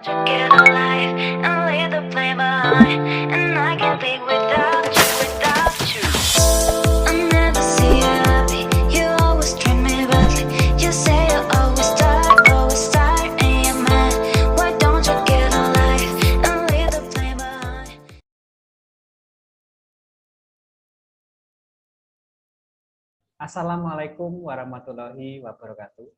Get alive and leave the flame behind. And I can't think without you, without you. I never see you happy. You always treat me badly. You say you always tired, and you're mad. Why don't you get alive and leave the flame behind? Assalamualaikum warahmatullahi wabarakatuh.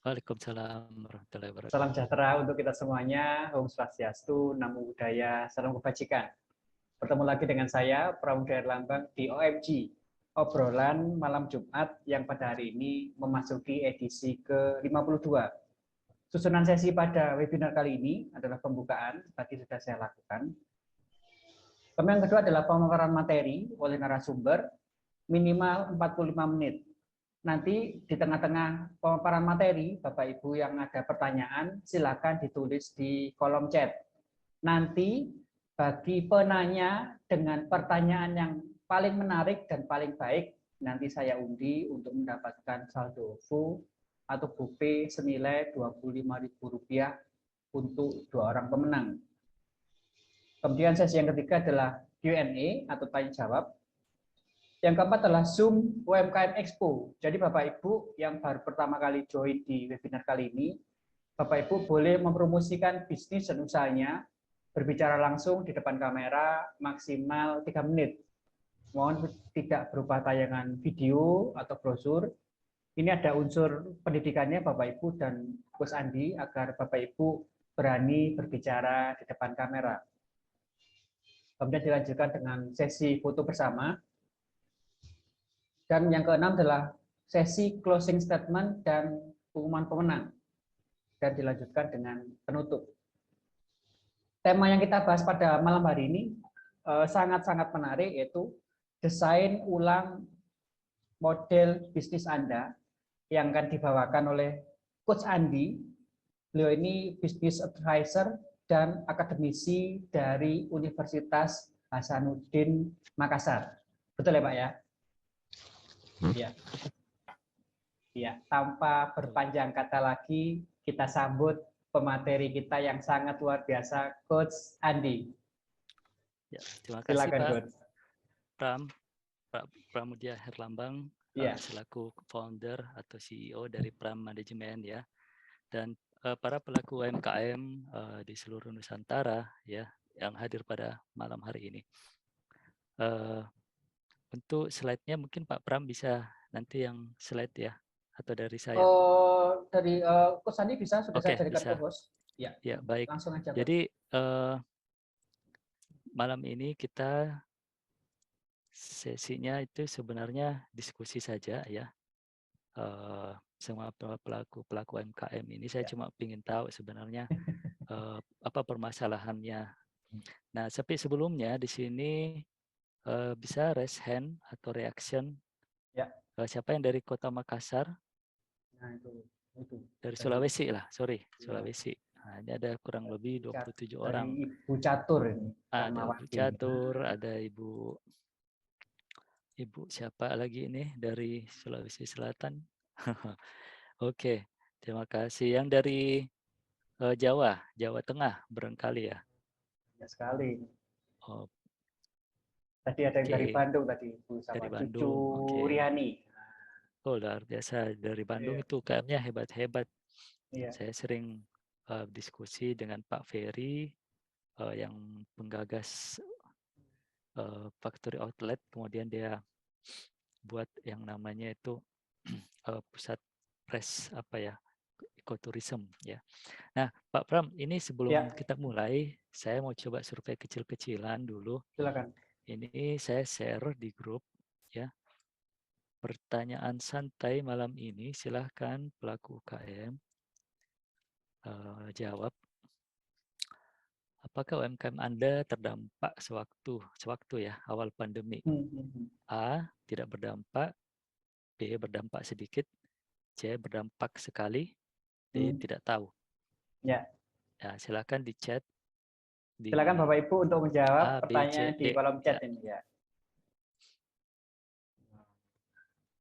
Waalaikumsalam warahmatullahi wabarakatuh. Salam sejahtera untuk kita semuanya. Om Swastiastu, Namo Buddhaya, Salam Kebajikan. Bertemu lagi dengan saya, Pramudia Herlambang di OMG, obrolan malam Jumat yang pada hari ini memasuki edisi ke-52. Susunan sesi pada webinar kali ini adalah pembukaan, tadi sudah saya lakukan. Kemudian yang kedua adalah pemaparan materi oleh narasumber, minimal 45 menit. Nanti di tengah-tengah pemaparan materi, Bapak Ibu yang ada pertanyaan, silakan ditulis di kolom chat. Nanti bagi penanya dengan pertanyaan yang paling menarik dan paling baik, nanti saya undi untuk mendapatkan saldo OVO atau GoPay senilai Rp25.000 untuk 2 orang pemenang. Kemudian sesi yang ketiga adalah Q&A atau tanya jawab. Yang keempat adalah Zoom UMKM Expo. Jadi Bapak Ibu yang baru pertama kali join di webinar kali ini, Bapak Ibu boleh mempromosikan bisnis dan usahanya, berbicara langsung di depan kamera maksimal 3 menit. Mohon tidak berupa tayangan video atau brosur. Ini ada unsur pendidikannya Bapak Ibu dan Coach Andi agar Bapak Ibu berani berbicara di depan kamera. Kemudian dilanjutkan dengan sesi foto bersama. Dan yang keenam adalah sesi closing statement dan pengumuman pemenang. Dan dilanjutkan dengan penutup. Tema yang kita bahas pada malam hari ini sangat-sangat menarik, yaitu desain ulang model bisnis Anda yang akan dibawakan oleh Coach Andi. Beliau ini business advisor dan akademisi dari Universitas Hasanuddin Makassar. Betul ya Pak ya? Ya. Ya, tanpa berpanjang kata lagi, kita sambut pemateri kita yang sangat luar biasa, Coach Andi. Ya, terima kasih Silakan, Pak Coach. Pak Pramudia Herlambang, Ya. selaku founder atau CEO dari Pram Manajemen ya, dan para pelaku UMKM di seluruh Nusantara ya yang hadir pada malam hari ini. Untuk slide-nya mungkin Pak Pram bisa nanti yang slide ya, atau dari saya. Dari Coach Andi bisa, sudah saya jadikan bisa. co-host. Ya, baik. Langsung aja. Jadi malam ini kita sesinya itu sebenarnya diskusi saja ya. Semua pelaku UMKM ini saya cuma ingin tahu sebenarnya apa permasalahannya. Nah, tapi sebelumnya di sini bisa raise hand atau reaction. Ya. Siapa yang dari Kota Makassar? Nah, itu. Dari Sulawesi lah, sorry, Sulawesi. Nah, ini ada kurang lebih 27 orang. Dari Ibu Catur ini. Ada Ibu Catur, ada Ibu siapa lagi ini dari Sulawesi Selatan. Oke, terima kasih. Yang dari Jawa Tengah barangkali ya. Ya sekali. Oh, tadi ada yang dari Bandung tadi, Bu sama dari Cucu Bandung, Riani. Oh, luar biasa. Dari Bandung itu KM-nya hebat-hebat. Saya sering diskusi dengan Pak Ferry yang penggagas factory outlet, kemudian dia buat yang namanya itu pusat press ekoturism ya. Nah, Pak Pram, ini sebelum kita mulai, saya mau coba survei kecil-kecilan dulu. Silakan. Ini saya share di grup ya. Pertanyaan santai malam ini, silahkan pelaku UKM jawab. Apakah UMKM Anda terdampak sewaktu ya awal pandemi? A. Tidak berdampak. B. Berdampak sedikit. C. Berdampak sekali. D. Tidak tahu. Ya. Ya, silakan di chat. Silakan Bapak Ibu untuk menjawab pertanyaan di kolom chat ya. ini ya.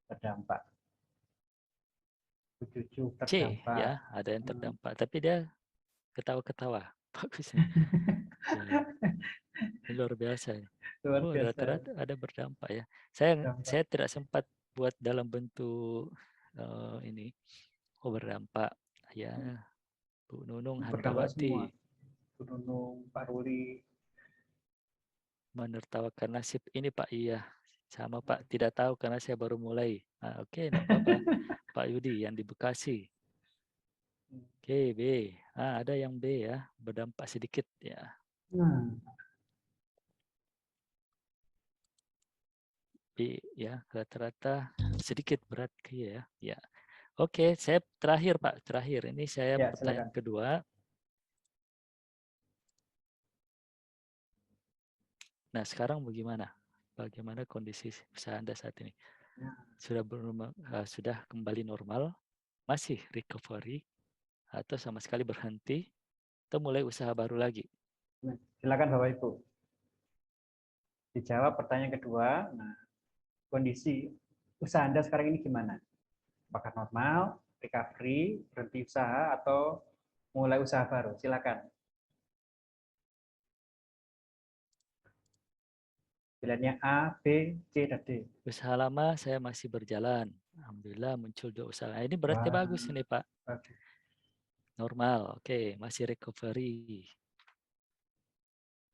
Berdampak. C ya, ada yang terdampak. Tapi dia ketawa-ketawa. Bagus nih. Ya, ini luar biasa ini. Luar Oh, biasa. rata-rata ada berdampak ya. Saya Berdampak. tidak sempat buat dalam bentuk ini. Oh, berdampak. Ya, Bu Nunung Berdampak semua. Handawati Bu Nunung, Pak Ruli. menertawakan nasib ini Pak. Iya, sama Pak. Tidak tahu karena saya baru mulai. Nah, oke, enggak apa-apa. Pak Yudi yang di Bekasi. Oke, B. Ada yang B ya, berdampak sedikit ya. Nah, B ya, rata-rata sedikit berat ya. Ya. Oke, saya terakhir Pak, terakhir. Ini saya ya pertanyaan silakan. kedua. Nah, sekarang bagaimana? Bagaimana kondisi usaha Anda saat ini? Sudah kembali normal? Masih recovery? Atau sama sekali berhenti? Atau mulai usaha baru lagi? Nah, silakan Bapak Ibu. Dijawab pertanyaan kedua. Nah, kondisi usaha Anda sekarang ini gimana? Apakah normal, recovery, berhenti usaha, atau mulai usaha baru? Silakan. Pilihannya A, B, C, dan D. Usaha lama saya masih berjalan. Alhamdulillah muncul 2 usaha. Ini berarti Wah, bagus ini Pak. bagus. Normal, oke. Masih recovery.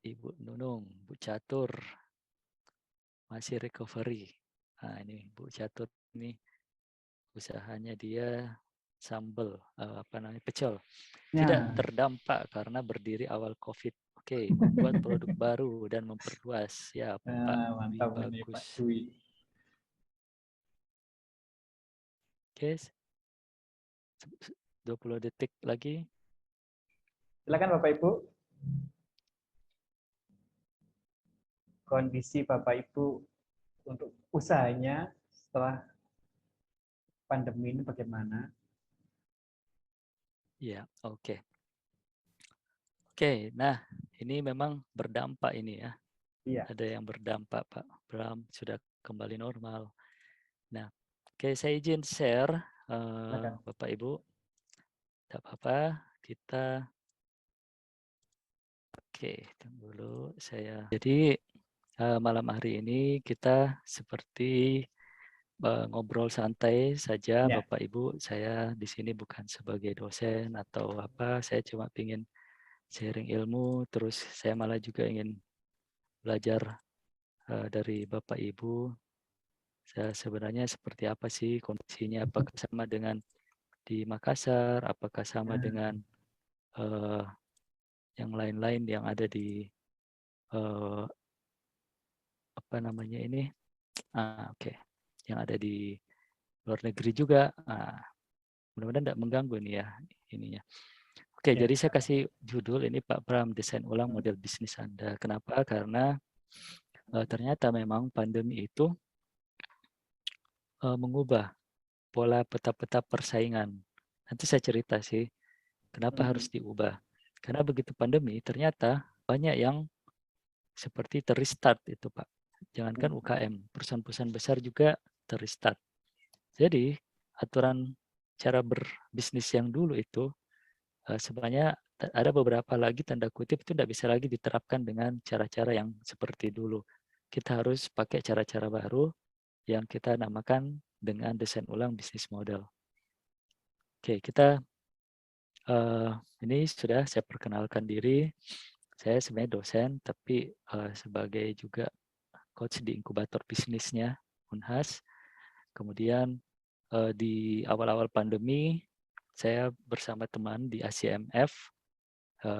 Ibu Nunung, Bu Catur, masih recovery. Nah, ini Bu Catur ini usahanya dia sambal, pecel. Tidak Ya, terdampak karena berdiri awal COVID. Oke, membuat produk baru dan memperluas. Ya, Pak Dwi mantap ini Pak bagus. Dwi. Oke, 20 detik lagi. Silakan Bapak Ibu. Kondisi Bapak Ibu untuk usahanya setelah pandemi ini bagaimana? Ya, oke. Oke, nah ini memang berdampak ini ya. Iya, Ada yang berdampak Pak Bram, sudah kembali normal. Nah, oke saya izin share silakan. Bapak Ibu. Tidak apa-apa, kita tunggu dulu saya. Jadi malam hari ini kita seperti ngobrol santai saja Ya, Bapak Ibu. Saya di sini bukan sebagai dosen atau apa, saya cuma ingin sharing ilmu, terus saya malah juga ingin belajar dari Bapak Ibu. Saya sebenarnya seperti apa sih kondisinya, apakah sama dengan di Makassar, apakah sama dengan yang lain-lain yang ada di apa namanya ini, yang ada di luar negeri juga. Mudah-mudahan tidak mengganggu nih ya ininya. Oke, ya, jadi saya silakan. kasih judul ini Pak Pram, desain ulang model bisnis Anda. Kenapa? Karena ternyata memang pandemi itu mengubah pola peta-peta persaingan. Nanti saya cerita sih kenapa harus diubah. Karena begitu pandemi ternyata banyak yang seperti terrestart itu Pak. Jangankan UKM, perusahaan-perusahaan besar juga terrestart. Jadi aturan cara berbisnis yang dulu itu sebenarnya ada beberapa lagi tanda kutip itu tidak bisa lagi diterapkan dengan cara-cara yang seperti dulu. Kita harus pakai cara-cara baru yang kita namakan dengan desain ulang bisnis model. Oke, kita ini sudah saya perkenalkan diri. Saya sebenarnya dosen, tapi sebagai juga coach di inkubator bisnisnya Unhas. Kemudian di awal-awal pandemi, saya bersama teman di ACMF,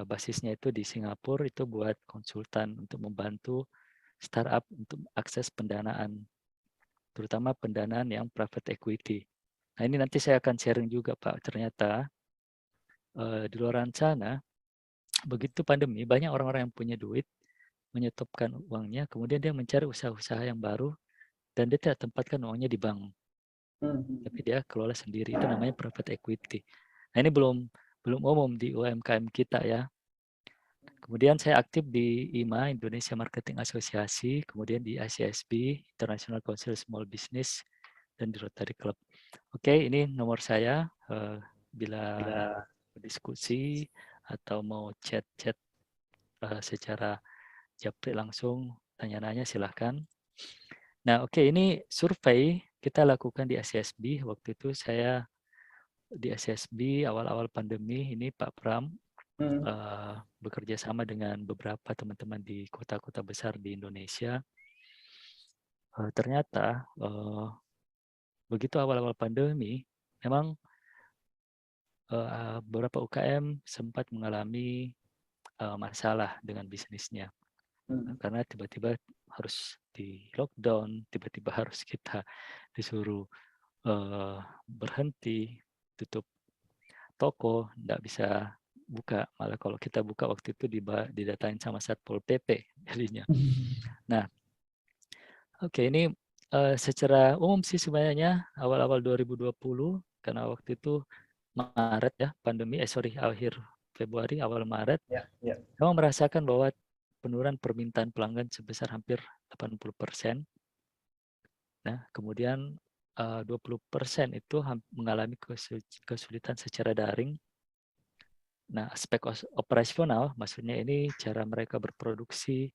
basisnya itu di Singapura, itu buat konsultan untuk membantu startup untuk akses pendanaan, terutama pendanaan yang private equity. Nah ini nanti saya akan sharing juga Pak, ternyata di luar sana, begitu pandemi, banyak orang-orang yang punya duit, menyetopkan uangnya, kemudian dia mencari usaha-usaha yang baru, dan dia tidak tempatkan uangnya di bank. Tapi dia kelola sendiri, itu namanya private equity. Nah ini belum umum di UMKM kita ya. Kemudian saya aktif di IMA, Indonesia Marketing Association, kemudian di ICSB, International Council Small Business, dan di Rotary Club. Oke, ini nomor saya. Bila berdiskusi atau mau chat-chat secara japri langsung tanya-nanya silahkan. Nah, oke, ini survei kita lakukan di SSB. Waktu itu saya di SSB awal-awal pandemi ini Pak Pram bekerja sama dengan beberapa teman-teman di kota-kota besar di Indonesia. Ternyata begitu awal-awal pandemi, memang beberapa UKM sempat mengalami masalah dengan bisnisnya. Karena tiba-tiba harus di lockdown, tiba-tiba harus kita disuruh berhenti, tutup toko, tidak bisa buka. Malah kalau kita buka waktu itu didatain sama Satpol PP jadinya. Nah, oke, ini secara umum sih sebenarnya awal-awal 2020, karena waktu itu Maret ya pandemi, akhir Februari awal Maret, memang merasakan bahwa penurunan permintaan pelanggan sebesar hampir 80%. Nah, kemudian 20% itu mengalami kesulitan secara daring. Nah, aspek operasional, maksudnya ini cara mereka berproduksi,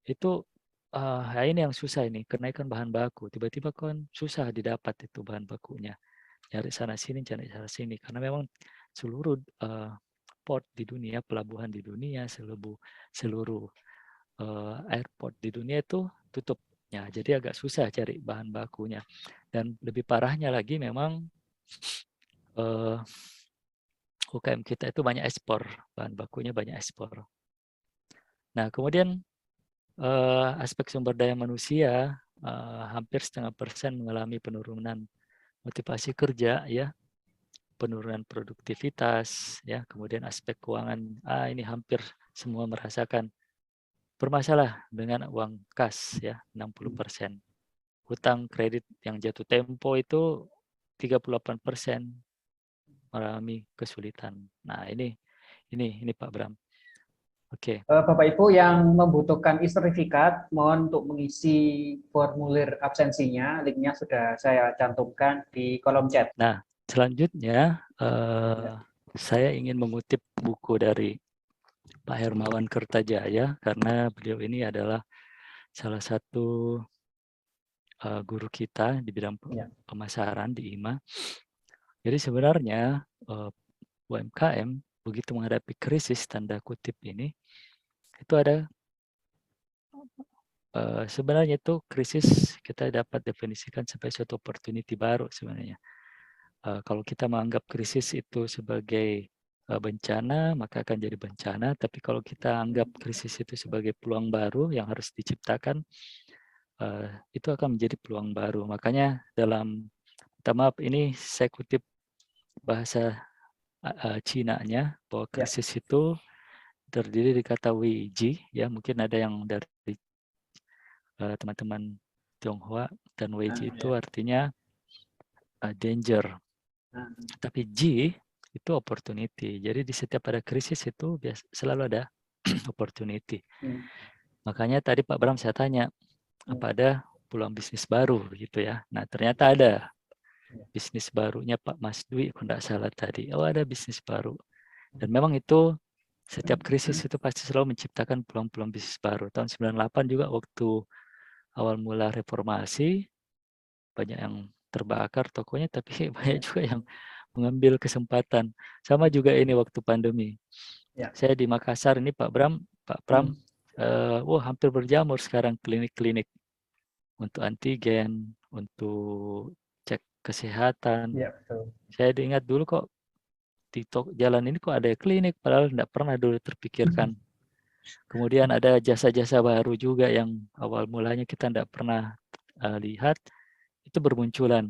itu ini yang susah ini, kenaikan bahan baku. Tiba-tiba kan susah didapat itu bahan bakunya. Cari sana sini, cari sana sini. Karena memang seluruh port di dunia, pelabuhan di dunia, seluruh airport di dunia itu tutup. Ya, jadi agak susah cari bahan bakunya. Dan lebih parahnya lagi memang UKM kita itu banyak ekspor, bahan bakunya banyak ekspor. Nah, kemudian aspek sumber daya manusia hampir 0,5% mengalami penurunan motivasi kerja, ya, penurunan produktivitas, ya, kemudian aspek keuangan, ini hampir semua merasakan bermasalah dengan uang kas, ya, 60%. Hutang kredit yang jatuh tempo itu 38% mengalami kesulitan. Nah, ini Pak Bram. Oke. Bapak Ibu yang membutuhkan e-sertifikat, mohon untuk mengisi formulir absensinya. Linknya sudah saya cantumkan di kolom chat. Nah, selanjutnya saya ingin mengutip buku dari Pak Hermawan Kertajaya karena beliau ini adalah salah satu guru kita di bidang pemasaran di IMA. Jadi sebenarnya UMKM begitu menghadapi krisis tanda kutip ini, itu ada sebenarnya itu krisis kita dapat definisikan sebagai suatu opportunity baru sebenarnya. Kalau kita menganggap krisis itu sebagai bencana, maka akan jadi bencana. Tapi kalau kita anggap krisis itu sebagai peluang baru yang harus diciptakan, itu akan menjadi peluang baru. Makanya dalam, minta maaf ini saya kutip bahasa Cina-nya, bahwa krisis itu terdiri dari kata Weiji, ya mungkin ada yang dari teman-teman Tionghoa, dan Weiji itu artinya danger. Tapi G itu opportunity. Jadi di setiap ada krisis itu selalu ada opportunity. Makanya tadi Pak Bram saya tanya, apa ada peluang bisnis baru gitu ya. Nah, ternyata ada bisnis barunya Pak Mas Dwi, kalau tidak salah tadi. Oh, ada bisnis baru. Dan memang itu setiap krisis itu pasti selalu menciptakan peluang-peluang bisnis baru. Tahun 98 juga waktu awal mula reformasi, banyak yang terbakar tokonya, tapi banyak juga yang mengambil kesempatan. Sama juga ini waktu pandemi. Saya di Makassar ini Pak Pram, hampir berjamur sekarang klinik-klinik untuk antigen, untuk cek kesehatan. Saya ingat dulu kok di jalan ini kok ada klinik, padahal tidak pernah dulu terpikirkan. Kemudian ada jasa-jasa baru juga yang awal mulanya kita tidak pernah lihat, itu bermunculan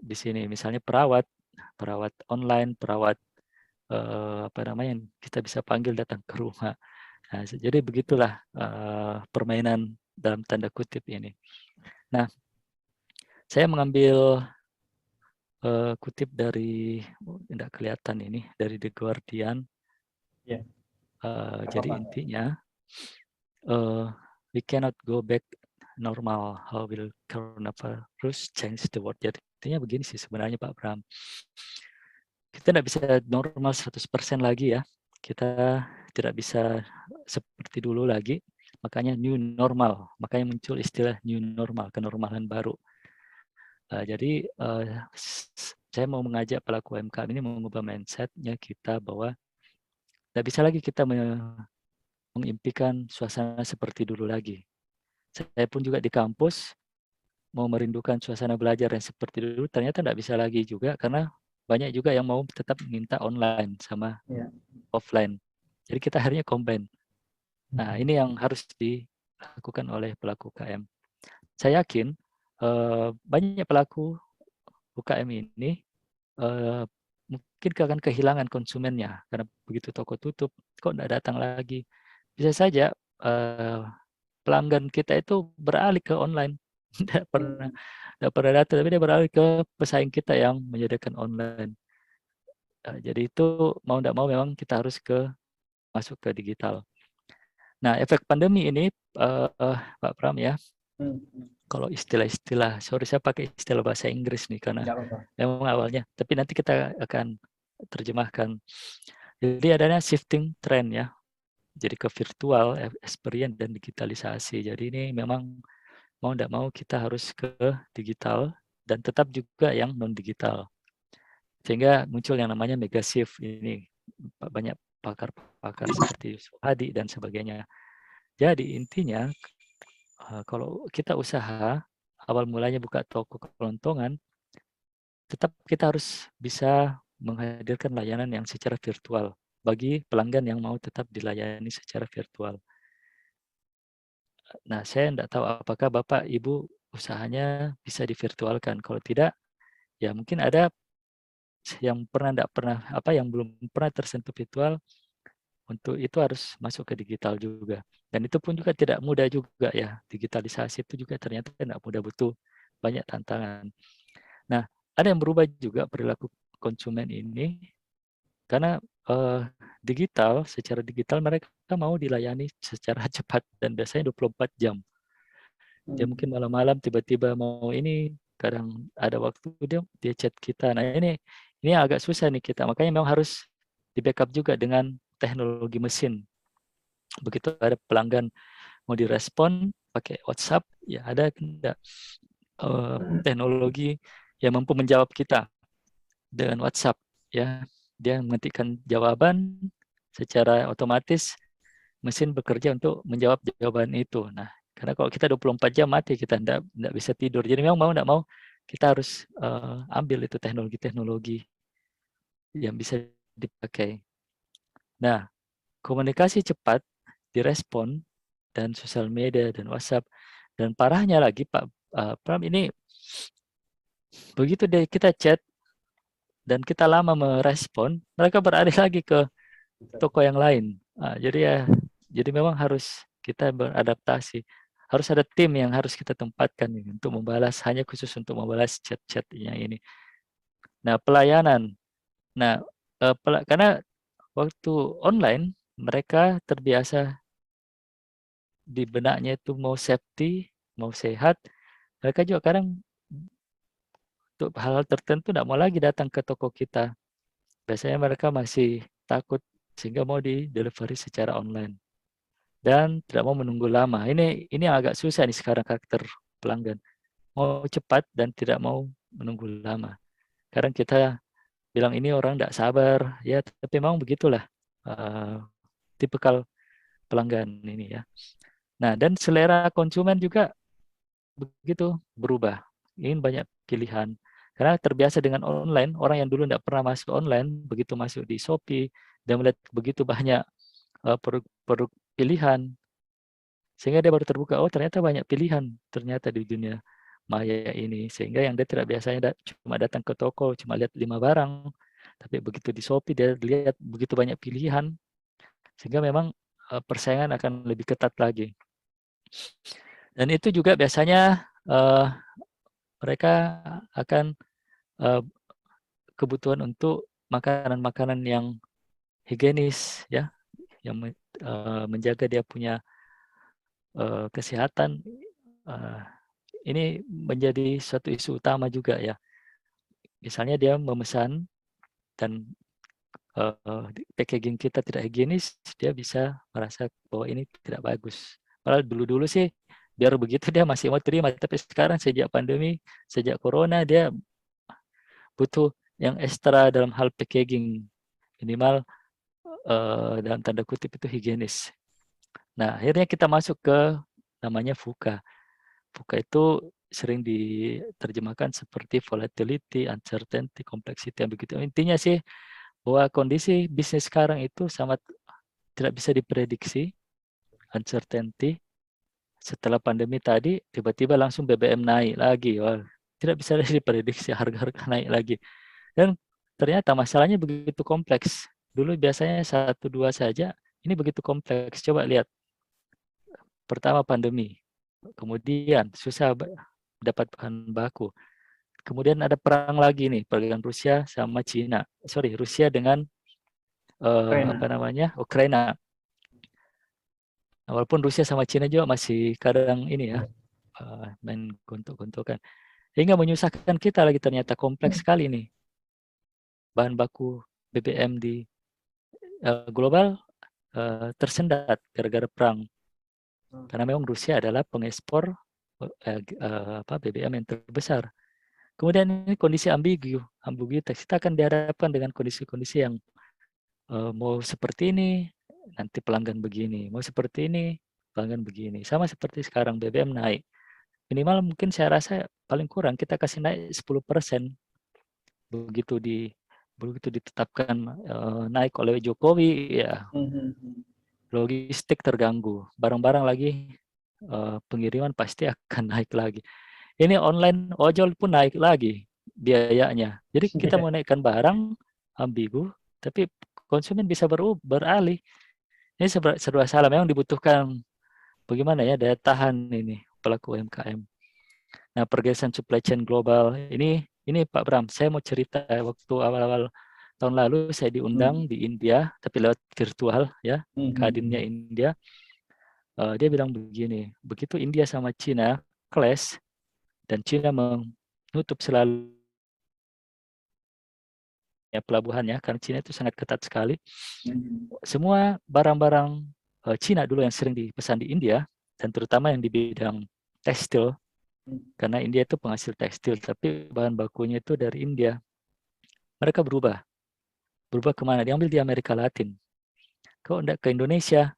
di sini. Misalnya perawat online, perawat yang kita bisa panggil datang ke rumah. Nah, jadi begitulah permainan dalam tanda kutip ini. Nah, saya mengambil kutip dari tidak kelihatan ini, dari The Guardian. Jadi intinya we cannot go back normal. How will coronavirus change the world? Jadi intinya begini sih sebenarnya Pak Bram. kita tidak bisa normal 100% lagi ya. Kita tidak bisa seperti dulu lagi. Makanya new normal. Makanya muncul istilah new normal, kenormalan baru. Jadi saya mau mengajak pelaku UMKM ini mengubah mindset-nya kita bahwa tidak bisa lagi kita mengimpikan suasana seperti dulu lagi. Saya pun juga di kampus mau merindukan suasana belajar yang seperti dulu, ternyata tidak bisa lagi juga karena banyak juga yang mau tetap minta online sama offline. Jadi kita akhirnya combine. Nah, ini yang harus dilakukan oleh pelaku UKM. Saya yakin banyak pelaku UKM ini mungkin akan kehilangan konsumennya karena begitu toko tutup, kok tidak datang lagi. Bisa saja pelanggan kita itu beralih ke online, tidak pernah datang, tapi dia beralih ke pesaing kita yang menyediakan online. Jadi itu mau tidak mau memang kita harus masuk ke digital. Nah, efek pandemi ini, Pak Pram ya, kalau istilah-istilah, sorry saya pakai istilah bahasa Inggris nih karena memang awalnya, tapi nanti kita akan terjemahkan. Jadi adanya shifting trend ya, jadi ke virtual, experience dan digitalisasi. Jadi ini memang mau tidak mau kita harus ke digital dan tetap juga yang non digital. Sehingga muncul yang namanya mega shift ini, banyak pakar-pakar seperti Hadi dan sebagainya. Jadi intinya kalau kita usaha awal mulanya buka toko kelontongan, tetap kita harus bisa menghadirkan layanan yang secara virtual bagi pelanggan yang mau tetap dilayani secara virtual. Nah, saya tidak tahu apakah Bapak Ibu usahanya bisa divirtualkan. Kalau tidak, ya mungkin ada yang yang belum pernah tersentuh virtual, untuk itu harus masuk ke digital juga. Dan itu pun juga tidak mudah juga ya. Digitalisasi itu juga ternyata tidak mudah, butuh banyak tantangan. Nah, ada yang berubah juga perilaku konsumen ini karena secara digital mereka mau dilayani secara cepat dan biasanya 24 jam. Dia mungkin malam-malam tiba-tiba mau ini, kadang ada waktu dia chat kita. Nah, ini agak susah nih kita. Makanya memang harus di-backup juga dengan teknologi mesin. Begitu ada pelanggan mau direspon pakai WhatsApp, ya ada teknologi yang mampu menjawab kita dengan WhatsApp ya. Dia mengetikkan jawaban secara otomatis, mesin bekerja untuk menjawab jawaban itu. Nah, karena kalau kita 24 jam mati, kita tidak bisa tidur. Jadi memang mau tidak mau kita harus ambil itu teknologi-teknologi yang bisa dipakai. Nah, komunikasi cepat direspon dan sosial media dan WhatsApp, dan parahnya lagi Pak Pram, ini begitu deh kita chat dan kita lama merespon, mereka beralih lagi ke toko yang lain. Jadi memang harus kita beradaptasi. Harus ada tim yang harus kita tempatkan untuk membalas, hanya khusus untuk membalas chat-chat yang ini. Nah, pelayanan. Nah, karena waktu online mereka terbiasa di benaknya itu mau safety, mau sehat, mereka juga kadang untuk hal-hal tertentu tidak mau lagi datang ke toko kita. Biasanya mereka masih takut sehingga mau di-delivery secara online. Dan tidak mau menunggu lama. Ini yang agak susah nih sekarang karakter pelanggan. Mau cepat dan tidak mau menunggu lama. Kadang kita bilang ini orang tidak sabar, ya tapi memang begitulah tipikal pelanggan ini ya. Nah, dan selera konsumen juga begitu berubah. Ingin banyak pilihan. Karena terbiasa dengan online, orang yang dulu tidak pernah masuk online, begitu masuk di Shopee, dan melihat begitu banyak produk pilihan, sehingga dia baru terbuka, oh ternyata banyak pilihan ternyata di dunia maya ini. Sehingga yang dia tidak biasanya cuma datang ke toko, cuma lihat 5 barang, tapi begitu di Shopee dia lihat begitu banyak pilihan, sehingga memang persaingan akan lebih ketat lagi. Dan itu juga biasanya mereka akan kebutuhan untuk makanan-makanan yang higienis ya, yang menjaga dia punya kesehatan. Ini menjadi suatu isu utama juga ya. Misalnya dia memesan dan packaging kita tidak higienis, dia bisa merasa bahwa ini tidak bagus. Padahal dulu-dulu sih biar begitu dia masih mau terima, tapi sekarang sejak pandemi, sejak corona, dia butuh yang ekstra dalam hal packaging, minimal dalam tanda kutip itu higienis. Nah, akhirnya kita masuk ke namanya VUCA. VUCA itu sering diterjemahkan seperti volatility, uncertainty, complexity, yang begitu. Intinya sih bahwa kondisi bisnis sekarang itu sangat tidak bisa diprediksi, uncertainty. Setelah pandemi tadi, tiba-tiba langsung BBM naik lagi. Wah, tidak bisa diprediksi, harga-harga naik lagi. Dan ternyata masalahnya begitu kompleks. Dulu biasanya 1-2 saja, ini begitu kompleks. Coba lihat. Pertama pandemi, kemudian susah dapat bahan baku. Kemudian ada perang lagi nih, perang Rusia sama Cina. Sorry, Rusia dengan Ukraina. Walaupun Rusia sama Cina juga masih kadang ini ya, main gontok-gontokan. Hingga menyusahkan kita lagi, ternyata kompleks sekali nih. Bahan baku BBM di global tersendat gara-gara perang. Karena memang Rusia adalah pengekspor BBM yang terbesar. Kemudian ini kondisi ambiguitas. Kita akan dihadapkan dengan kondisi-kondisi yang mau seperti ini, nanti pelanggan begini. Mau seperti ini, pelanggan begini. Sama seperti sekarang BBM naik. Minimal mungkin saya rasa paling kurang kita kasih naik 10%. Begitu ditetapkan naik oleh Jokowi, ya logistik terganggu. Barang-barang lagi pengiriman pasti akan naik lagi. Ini online ojol pun naik lagi biayanya. Jadi kita mau naikkan barang ambigu, tapi konsumen bisa beralih. Ini serba salah. Memang dibutuhkan bagaimana ya daya tahan ini pelaku UMKM. Nah, pergeseran supply chain global ini Pak Bram, saya mau cerita waktu awal-awal tahun lalu saya diundang di India, tapi lewat virtual ya, kadinnya India. Dia bilang begini, begitu India sama Cina clash dan Cina menutup selalu pelabuhannya, karena Cina itu sangat ketat sekali. Semua barang-barang Cina dulu yang sering dipesan di India, dan terutama yang di bidang tekstil, karena India itu penghasil tekstil, tapi bahan bakunya itu dari India. Mereka berubah kemana? Diambil di Amerika Latin. Kok enggak ke Indonesia?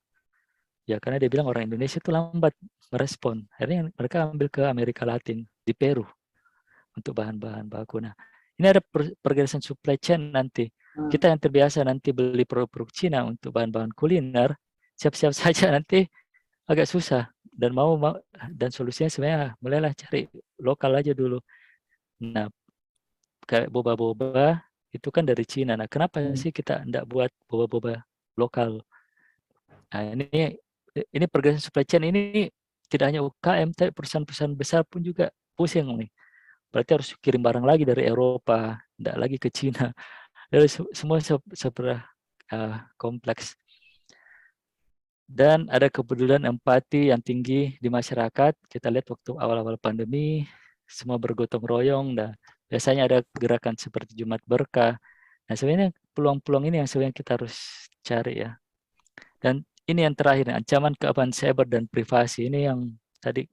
Ya karena dia bilang orang Indonesia itu lambat merespon. Akhirnya mereka ambil ke Amerika Latin, di Peru, untuk bahan-bahan baku. Nah, ini ada pergerakan supply chain nanti. Kita yang terbiasa nanti beli produk-produk Cina untuk bahan-bahan kuliner, siap-siap saja nanti agak susah. Dan dan solusinya sebenarnya mulailah cari lokal aja dulu. Nah, kayak boba-boba itu kan dari Cina. Nah, kenapa sih kita enggak buat boba-boba lokal? Nah, ini pergerakan supply chain ini tidak hanya UKM, tapi perusahaan-perusahaan besar pun juga pusing nih. Berarti harus kirim barang lagi dari Eropa, tidak lagi ke Cina. Jadi semua seberapa kompleks. Dan ada kepedulian empati yang tinggi di masyarakat. Kita lihat waktu awal-awal pandemi, semua bergotong royong. Dan biasanya ada gerakan seperti Jumat Berkah. Nah, sebenarnya peluang-peluang ini yang sebenarnya kita harus cari ya. Dan ini yang terakhir, ancaman keamanan cyber dan privasi. Ini yang tadi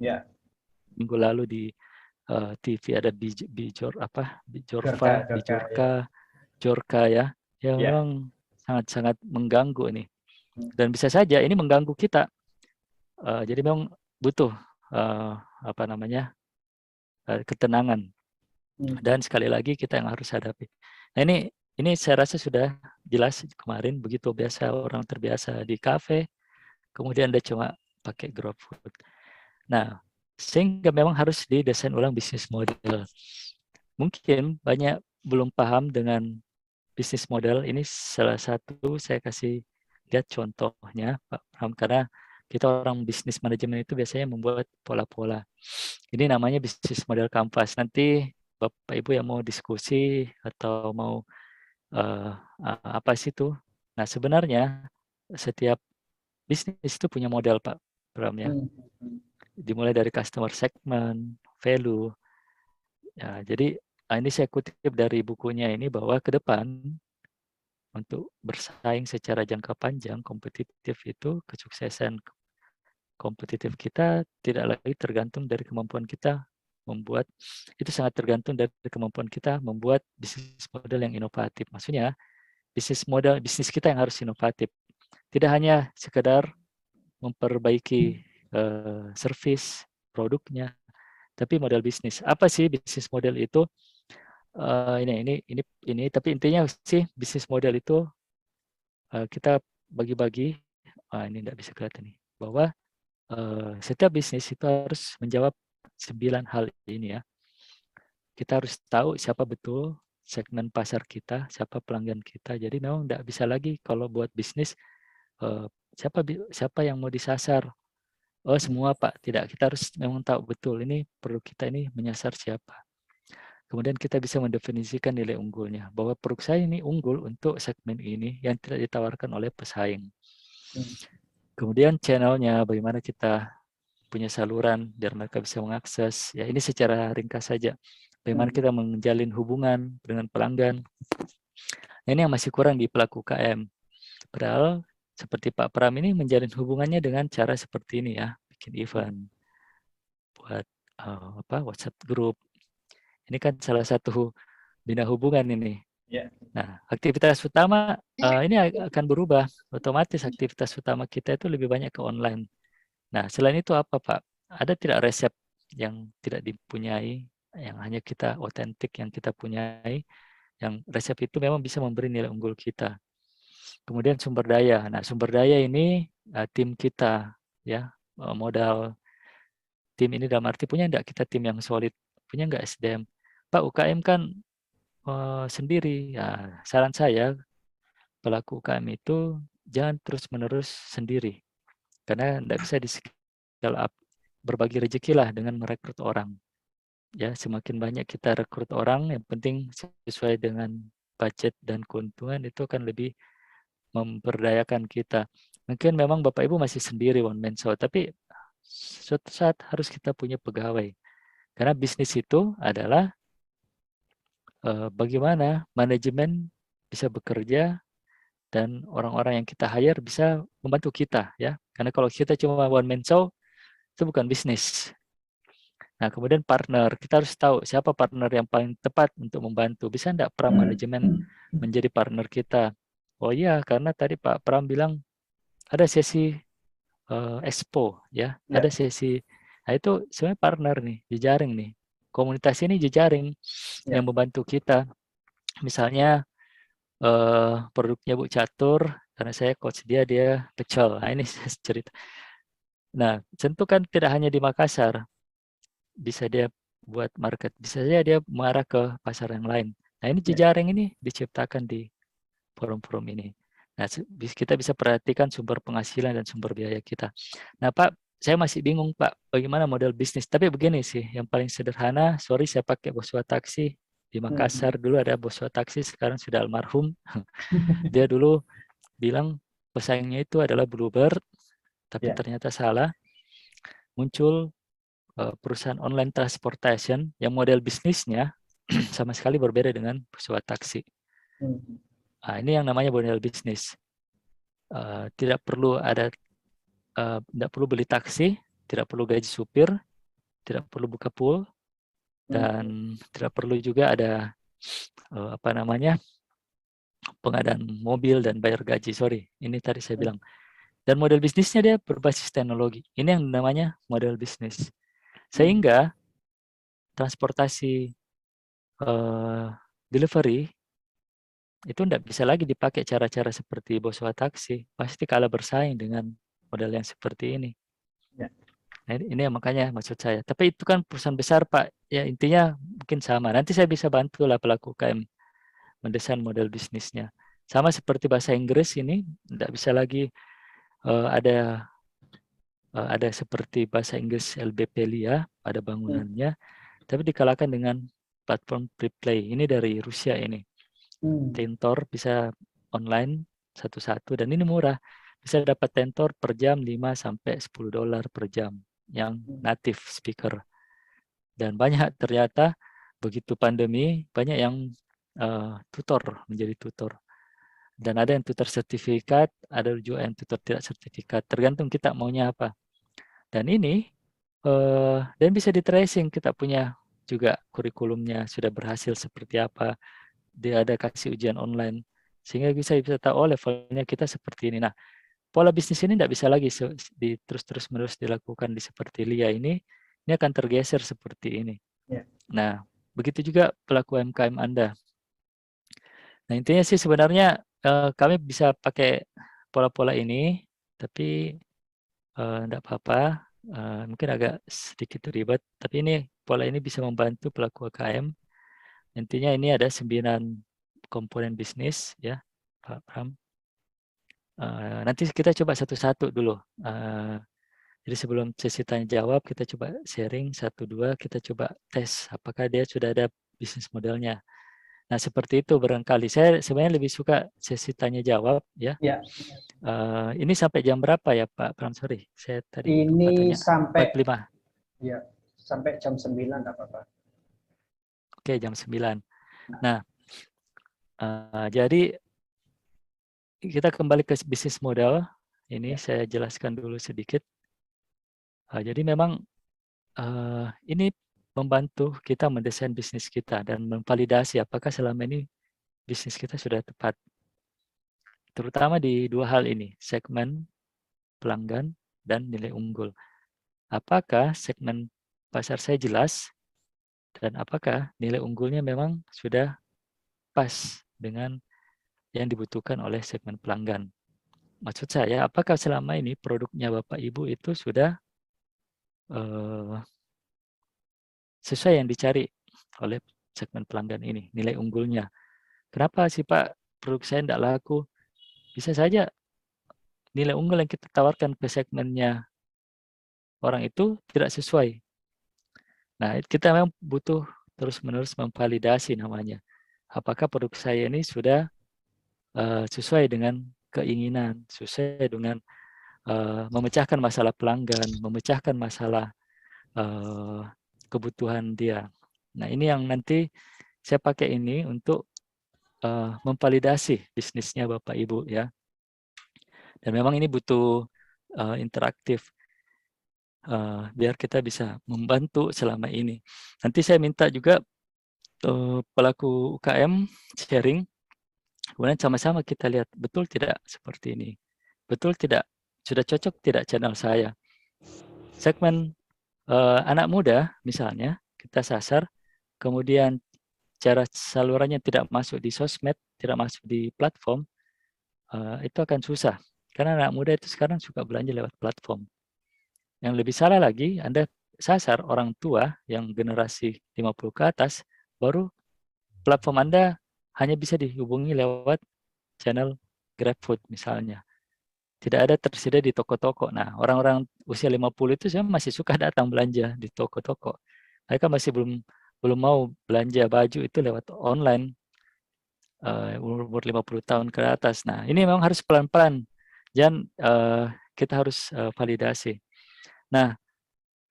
minggu lalu di TV ada Jorka ya. Ya memang sangat-sangat mengganggu ini. Dan bisa saja ini mengganggu kita. Jadi memang butuh ketenangan. Dan sekali lagi kita yang harus hadapi. Nah, ini saya rasa sudah jelas kemarin, begitu biasa orang terbiasa di kafe, kemudian dia cuma pakai GrabFood. Nah, sehingga memang harus didesain ulang bisnis model. Mungkin banyak belum paham dengan bisnis model. Ini salah satu saya kasih lihat contohnya, Pak Bram, karena kita orang bisnis manajemen itu biasanya membuat pola-pola. Ini namanya bisnis model kanvas. Nanti Bapak Ibu yang mau diskusi atau mau apa sih itu? Nah, sebenarnya setiap bisnis itu punya model, Pak Bram ya. Dimulai dari customer segment, value. Ya, jadi ini saya kutip dari bukunya ini bahwa ke depan untuk bersaing secara jangka panjang, kompetitif itu, kesuksesan kompetitif kita tidak lagi tergantung dari kemampuan kita membuat, itu sangat tergantung dari kemampuan kita membuat bisnis model yang inovatif. Maksudnya, bisnis kita yang harus inovatif. Tidak hanya sekedar memperbaiki servis produknya, tapi model bisnis. Apa sih bisnis model itu? Ini. Tapi intinya sih bisnis model itu kita bagi-bagi. Ini tidak bisa kelihatan nih, bahwa setiap bisnis itu harus menjawab 9 hal ini ya. Kita harus tahu siapa betul segmen pasar kita, siapa pelanggan kita. Jadi memang tidak bisa lagi kalau buat bisnis siapa yang mau disasar. Oh semua Pak, tidak. Kita harus memang tahu betul ini produk kita ini menyasar siapa. Kemudian kita bisa mendefinisikan nilai unggulnya, bahwa produk saya ini unggul untuk segmen ini yang tidak ditawarkan oleh pesaing. Kemudian channelnya, bagaimana kita punya saluran biar mereka bisa mengakses. Ya ini secara ringkas saja. Bagaimana kita menjalin hubungan dengan pelanggan. Nah, ini yang masih kurang di pelaku UKM. Padahal seperti Pak Pram ini menjalin hubungannya dengan cara seperti ini ya, bikin event, buat WhatsApp group. Ini kan salah satu bina hubungan ini. Nah, aktivitas utama ini akan berubah. Otomatis aktivitas utama kita itu lebih banyak ke online. Nah, selain itu apa Pak? Ada tidak resep yang tidak dipunyai, yang hanya kita otentik yang kita punyai, yang resep itu memang bisa memberi nilai unggul kita. Kemudian sumber daya. Nah, sumber daya ini tim kita, ya modal tim ini dalam arti punya enggak kita tim yang solid, punya enggak SDM. Pak UKM kan sendiri. Ya, saran saya pelaku UKM itu jangan terus-menerus sendiri, karena enggak bisa di scale up. Berbagi rezeki lah dengan merekrut orang. Ya, semakin banyak kita rekrut orang, yang penting sesuai dengan budget dan keuntungan, itu akan lebih memberdayakan kita. Mungkin memang Bapak Ibu masih sendiri one man show, tapi suatu saat harus kita punya pegawai. Karena bisnis itu adalah bagaimana manajemen bisa bekerja dan orang-orang yang kita hire bisa membantu kita, ya. Karena kalau kita cuma one man show, itu bukan bisnis. Nah, kemudian partner, kita harus tahu siapa partner yang paling tepat untuk membantu. Bisa enggak Pram manajemen menjadi partner kita? Oh iya, karena tadi Pak Pram bilang ada sesi expo, ya, ada sesi. Nah, itu sebenarnya partner nih, jejaring nih. Komunitas ini jejaring yang membantu kita. Misalnya produknya Bu Catur, karena saya coach dia pecel. Nah, ini cerita. Nah, tentu kan tidak hanya di Makassar. Bisa dia buat market, bisa saja dia mengarah ke pasar yang lain. Nah, ini jejaring ini diciptakan di forum-forum ini. Nah, kita bisa perhatikan sumber penghasilan dan sumber biaya kita. Nah, Pak, saya masih bingung, Pak, bagaimana model bisnis. Tapi begini sih, yang paling sederhana, sorry saya pakai Boswa Taksi. Di Makassar dulu ada Boswa Taksi, sekarang sudah almarhum. Dia dulu bilang pesaingnya itu adalah Bluebird, tapi ternyata salah. Muncul perusahaan online transportation yang model bisnisnya sama sekali berbeda dengan Boswa Taksi. Nah, ini yang namanya model bisnis. Tidak perlu beli taksi, tidak perlu gaji supir, tidak perlu buka pool, dan tidak perlu juga ada pengadaan mobil dan bayar gaji. Sorry, ini tadi saya bilang. Dan model bisnisnya dia berbasis teknologi. Ini yang namanya model bisnis. Sehingga transportasi delivery itu tidak bisa lagi dipakai cara-cara seperti Boswa Taksi. Pasti kalah bersaing dengan model yang seperti ini. Nah, ini makanya maksud saya. Tapi itu kan perusahaan besar, Pak. Ya intinya mungkin sama. Nanti saya bisa bantu lah pelaku UKM mendesain model bisnisnya. Sama seperti bahasa Inggris ini, tidak bisa lagi ada seperti bahasa Inggris LBP LIA, ada bangunannya, tapi dikalahkan dengan platform Preplay. Ini dari Rusia ini. Tentor bisa online satu-satu, dan ini murah. Bisa dapat tentor per jam $5-10 per jam yang native speaker. Dan banyak ternyata begitu pandemi, banyak yang menjadi tutor. Dan ada yang tutor sertifikat, ada juga yang tutor tidak sertifikat. Tergantung kita maunya apa. Dan ini dan bisa di tracing, kita punya juga kurikulumnya sudah berhasil seperti apa. Dia ada kasih ujian online sehingga bisa tahu oh levelnya kita seperti ini. Nah, pola bisnis ini tidak bisa lagi terus menerus dilakukan di seperti Lia ini akan tergeser seperti ini. Ya. Nah, begitu juga pelaku UMKM Anda. Nah, intinya sih sebenarnya kami bisa pakai pola-pola ini, tapi tidak apa-apa. Mungkin agak sedikit ribet, tapi ini pola ini bisa membantu pelaku UMKM. Intinya ini ada 9 komponen bisnis, ya, Pak Pram. Nanti kita coba satu-satu dulu. Jadi sebelum sesi tanya jawab, kita coba sharing 1-2, kita coba tes apakah dia sudah ada bisnis modelnya. Nah, seperti itu barangkali. Saya sebenarnya lebih suka sesi tanya jawab, ya. Ya. Ini sampai jam berapa ya, Pak Pram? Sorry, saya tadi lupa Ini tanya. sampai 45. ya, sampai jam 9 enggak apa-apa. Oke, jam 9. Nah, jadi kita kembali ke bisnis model. Ini saya jelaskan dulu sedikit. Jadi memang ini membantu kita mendesain bisnis kita dan memvalidasi apakah selama ini bisnis kita sudah tepat. Terutama di 2 hal ini, segmen pelanggan dan nilai unggul. Apakah segmen pasar saya jelas dan apakah nilai unggulnya memang sudah pas dengan yang dibutuhkan oleh segmen pelanggan. Maksud saya, apakah selama ini produknya Bapak Ibu itu sudah sesuai yang dicari oleh segmen pelanggan ini, nilai unggulnya. Kenapa sih Pak produk saya tidak laku? Bisa saja nilai unggul yang kita tawarkan ke segmennya orang itu tidak sesuai. Nah, kita memang butuh terus-menerus memvalidasi namanya. Apakah produk saya ini sudah sesuai dengan keinginan, sesuai dengan memecahkan masalah pelanggan, memecahkan masalah kebutuhan dia. Nah, ini yang nanti saya pakai ini untuk memvalidasi bisnisnya Bapak Ibu, ya. Dan memang ini butuh interaktif biar kita bisa membantu selama ini. Nanti saya minta juga pelaku UKM sharing, kemudian sama-sama kita lihat betul tidak seperti ini, betul tidak, sudah cocok tidak channel saya. Segmen anak muda misalnya kita sasar, kemudian cara salurannya tidak masuk di sosmed, tidak masuk di platform, itu akan susah. Karena anak muda itu sekarang suka belanja lewat platform. Yang lebih salah lagi, Anda sasar orang tua yang generasi 50 ke atas, baru platform Anda hanya bisa dihubungi lewat channel GrabFood misalnya. Tidak ada tersedia di toko-toko. Nah, orang-orang usia 50 itu sebenarnya masih suka datang belanja di toko-toko. Mereka masih belum mau belanja baju itu lewat online. Umur 50 tahun ke atas. Nah, ini memang harus pelan-pelan. Dan kita harus validasi. Nah,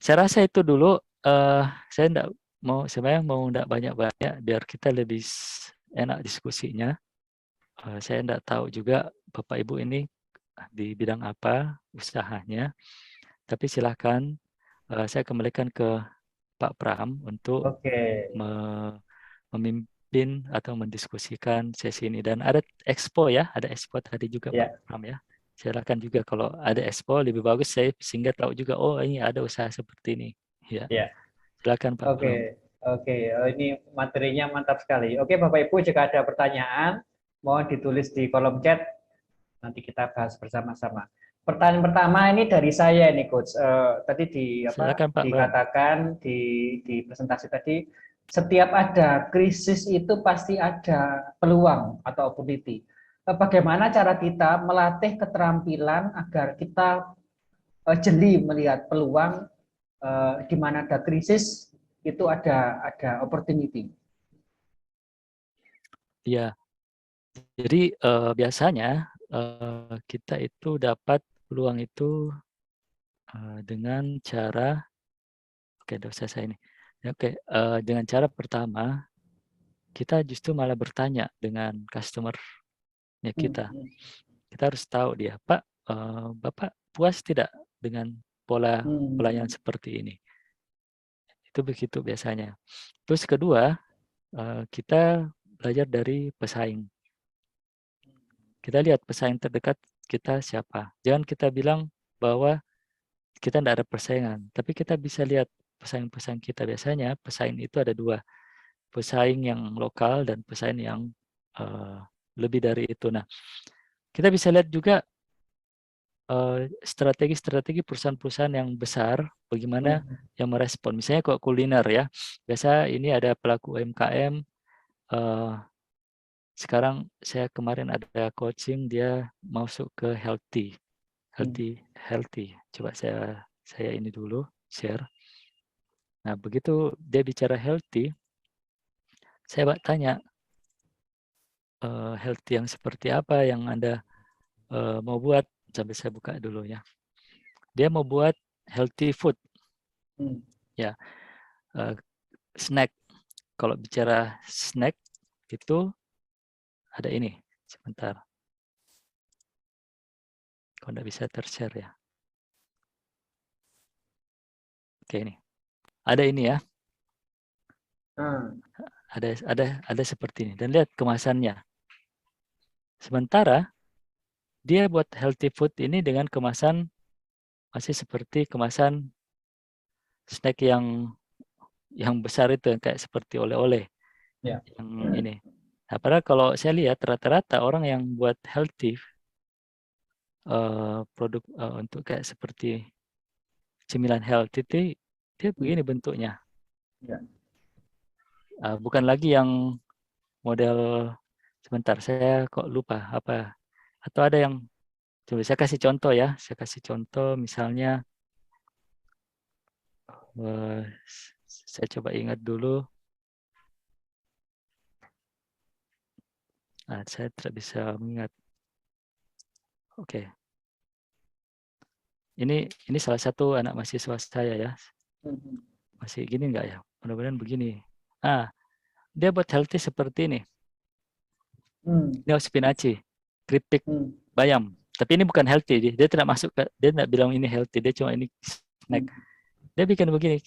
saya rasa itu dulu. Saya sebenarnya mau enggak banyak-banyak biar kita lebih enak diskusinya. Saya enggak tahu juga Bapak Ibu ini di bidang apa usahanya. Tapi silakan saya kembalikan ke Pak Pram untuk memimpin atau mendiskusikan sesi ini. Dan ada expo ya, ada expo tadi juga Pak Pram ya. Silakan juga kalau ada expo lebih bagus saya sehingga tahu juga oh ini ada usaha seperti ini. Ya. Silakan Pak Pram. Oke, ini materinya mantap sekali. Oke, Bapak Ibu jika ada pertanyaan mohon ditulis di kolom chat. Nanti kita bahas bersama-sama. Pertanyaan pertama ini dari saya nih Coach. Tadi dikatakan di presentasi tadi setiap ada krisis itu pasti ada peluang atau opportunity. Bagaimana cara kita melatih keterampilan agar kita jeli melihat peluang di mana ada krisis itu ada opportunity. Iya. Jadi biasanya kita itu dapat peluang itu dengan cara dosa saya ini. Dengan cara pertama kita justru malah bertanya dengan customer ya kita. Kita harus tahu dia, Pak, Bapak puas tidak dengan pola pelayanan seperti ini? Itu begitu biasanya. Terus kedua, kita belajar dari pesaing. Kita lihat pesaing terdekat kita siapa. Jangan kita bilang bahwa kita tidak ada persaingan, tapi kita bisa lihat pesaing-pesaing kita. Biasanya pesaing itu ada dua, pesaing yang lokal dan pesaing yang lebih dari itu. Nah, kita bisa lihat juga strategi-strategi perusahaan-perusahaan yang besar, bagaimana yang merespon. Misalnya kok kuliner ya, biasa ini ada pelaku UMKM. Sekarang saya kemarin ada coaching, dia masuk ke healthy. Coba saya ini dulu share. Nah, begitu dia bicara healthy, saya tanya, healthy yang seperti apa yang Anda mau buat? Sampai saya buka dulu ya. Dia mau buat healthy food. Ya, snack. Kalau bicara snack itu ada ini. Sebentar. Kalau tidak bisa tershare ya. Oke, ini. Ada ini ya. Ada seperti ini. Dan lihat kemasannya. Sementara dia buat healthy food ini dengan kemasan masih seperti kemasan snack yang besar itu, yang kayak seperti oleh-oleh. Ya. Yang ini. Nah, padahal kalau saya lihat rata-rata orang yang buat healthy produk untuk kayak seperti cemilan healthy itu, dia begini bentuknya. Ya. Bukan lagi yang model, sebentar saya kok lupa apa, atau ada yang, coba saya kasih contoh ya, misalnya saya coba ingat dulu. Saya tidak bisa mengingat. Oke. Ini salah satu anak mahasiswa saya ya. Masih gini enggak ya? Mudah-mudahan begini. Dia buat healthy seperti ini. Ini spinaci, keripik, bayam. Tapi ini bukan healthy. Dia tidak masuk ke, dia tidak bilang ini healthy. Dia cuma ini snack. Dia bikin begini.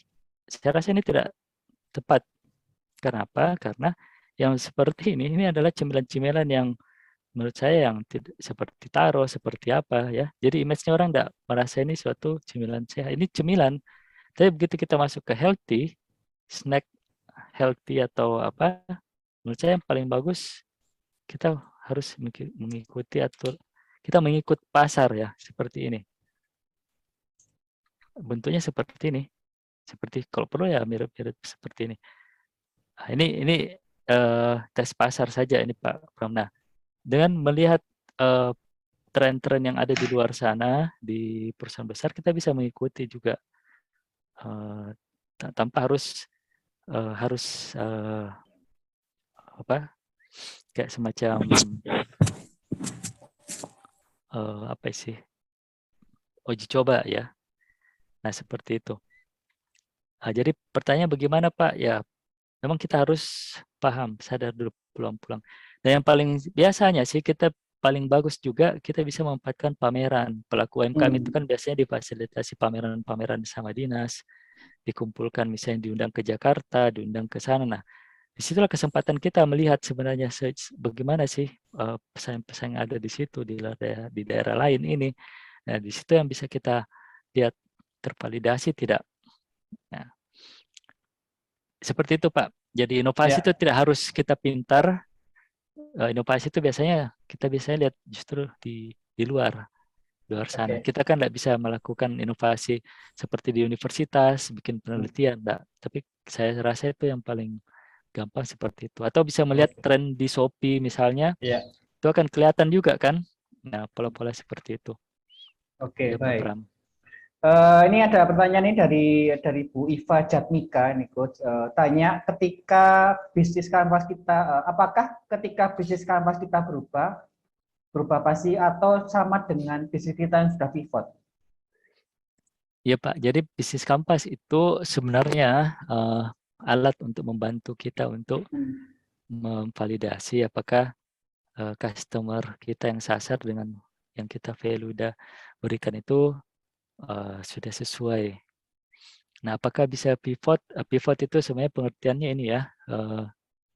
Saya rasa ini tidak tepat. Kenapa? Karena yang seperti ini adalah cemilan-cemilan yang menurut saya yang tidak seperti taro, seperti apa ya. Jadi image-nya orang tidak merasa ini suatu cemilan sehat. Ini cemilan. Tapi begitu kita masuk ke healthy, snack healthy atau apa, menurut saya yang paling bagus kita harus mengikuti atau kita mengikut pasar ya, seperti ini. Bentuknya seperti ini. Seperti kalau perlu ya mirip-mirip seperti ini. Nah, ini tes pasar saja ini Pak Pram. Nah, dengan melihat tren-tren yang ada di luar sana di perusahaan besar, kita bisa mengikuti juga tanpa harus kayak semacam apa sih, uji coba ya. Nah, seperti itu. Jadi pertanyaan bagaimana Pak? Ya, memang kita harus paham, sadar dulu pulang-pulang. Dan yang paling biasanya sih kita paling bagus juga kita bisa memanfaatkan pameran. Pelaku UMKM itu kan biasanya difasilitasi pameran-pameran sama dinas, dikumpulkan misalnya diundang ke Jakarta, diundang ke sana. Nah, disitulah kesempatan kita melihat sebenarnya bagaimana sih pesaing-pesaing ada di situ di daerah lain ini. Nah, di situ yang bisa kita lihat tervalidasi tidak. Nah, seperti itu Pak. Jadi inovasi itu tidak harus kita pintar. Inovasi itu biasanya kita bisa lihat justru di luar sana. Kita kan tidak bisa melakukan inovasi seperti di universitas, bikin penelitian, enggak. Tapi saya rasa itu yang paling gampang seperti itu. Atau bisa melihat tren di Shopee misalnya, itu akan kelihatan juga kan. Nah, pola-pola seperti itu. Oke, baik. Ini ada pertanyaan ini dari Bu Iva Jatmika nih Coach. Tanya, ketika bisnis kanvas kita, apakah ketika bisnis kanvas kita berubah pasti atau sama dengan bisnis kita yang sudah pivot? Iya Pak, jadi bisnis kanvas itu sebenarnya alat untuk membantu kita untuk memvalidasi apakah customer kita yang sasar dengan yang kita value udah berikan itu sudah sesuai. Nah, apakah bisa pivot? Pivot itu sebenarnya pengertiannya ini ya,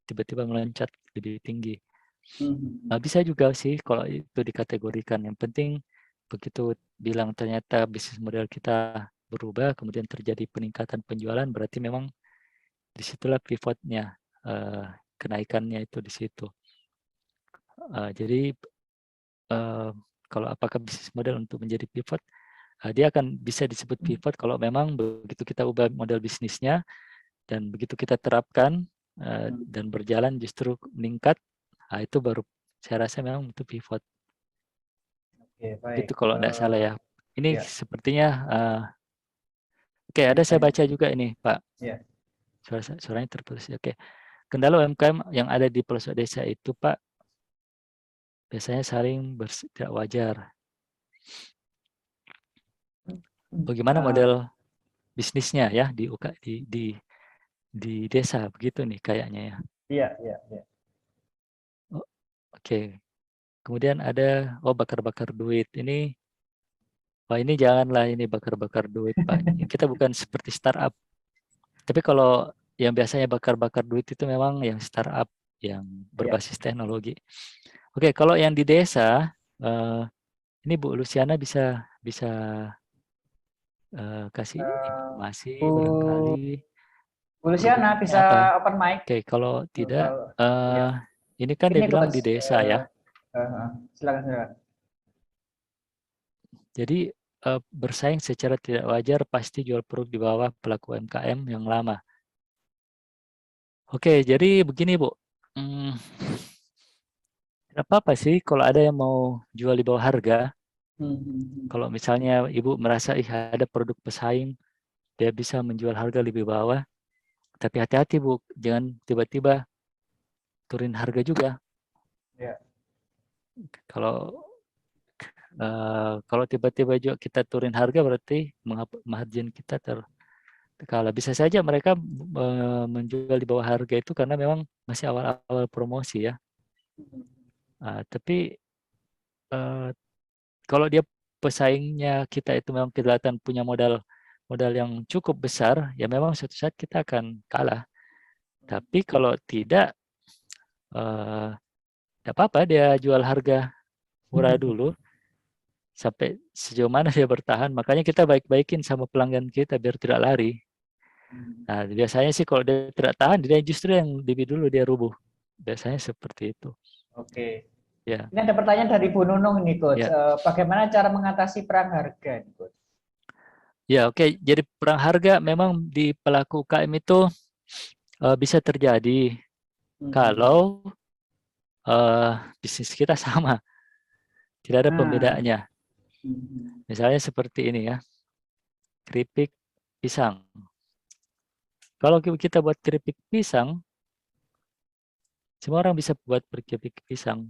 tiba-tiba meloncat lebih tinggi. Bisa juga sih kalau itu dikategorikan. Yang penting begitu bilang ternyata bisnis model kita berubah, kemudian terjadi peningkatan penjualan, berarti memang disitulah pivotnya, kenaikannya itu di situ. Jadi kalau apakah bisnis model untuk menjadi pivot, dia akan bisa disebut pivot kalau memang begitu kita ubah model bisnisnya dan begitu kita terapkan dan berjalan justru meningkat, itu baru saya rasa memang itu pivot. Oke, baik. Itu kalau tidak salah ya. Ini ya. sepertinya oke, ada saya baca juga ini, Pak. Ya. Suaranya terputus. Oke. Kendala UMKM yang ada di pelosok desa itu, Pak, biasanya saling tidak wajar. Bagaimana model bisnisnya ya di desa begitu nih kayaknya ya. Iya. Oke. Kemudian ada bakar-bakar duit. Ini janganlah ini bakar-bakar duit, Pak. Kita bukan seperti startup. Tapi kalau yang biasanya bakar-bakar duit itu memang yang startup yang berbasis teknologi. Oke, kalau yang di desa ini Bu Luciana bisa kasih informasi barangkali. Bu Luciana bisa apa? open mic. Oke, kalau tidak ini kan Ini dia bilang di desa ya. Silakan. Jadi bersaing secara tidak wajar pasti jual produk di bawah pelaku UMKM yang lama. Oke, jadi begini Bu. Tidak apa-apa sih kalau ada yang mau jual di bawah harga. Kalau misalnya Ibu merasa ada produk pesaing, dia bisa menjual harga lebih bawah. Tapi hati-hati Bu, jangan tiba-tiba turunin harga juga. Ya. Kalau tiba-tiba juga kita turunin harga berarti margin kita terkalah. Bisa saja mereka menjual di bawah harga itu karena memang masih awal-awal promosi ya. Tapi kalau dia pesaingnya kita itu memang kelihatan punya modal yang cukup besar, ya memang suatu saat kita akan kalah. Tapi kalau tidak, tidak apa-apa dia jual harga murah dulu, sampai sejauh mana dia bertahan. Makanya kita baik-baikin sama pelanggan kita biar tidak lari. Nah, biasanya sih kalau dia tidak tahan, dia justru yang lebih dulu dia rubuh. Biasanya seperti itu. Oke. Ya. Ini ada pertanyaan dari Bu Nunung nih, Coach. Ya. Bagaimana cara mengatasi perang harga, Coach? Ya, oke. Jadi perang harga memang di pelaku UKM itu bisa terjadi kalau bisnis kita sama. Tidak ada pembedaannya. Misalnya seperti ini ya. Keripik pisang. Kalau kita buat keripik pisang, semua orang bisa buat keripik pisang.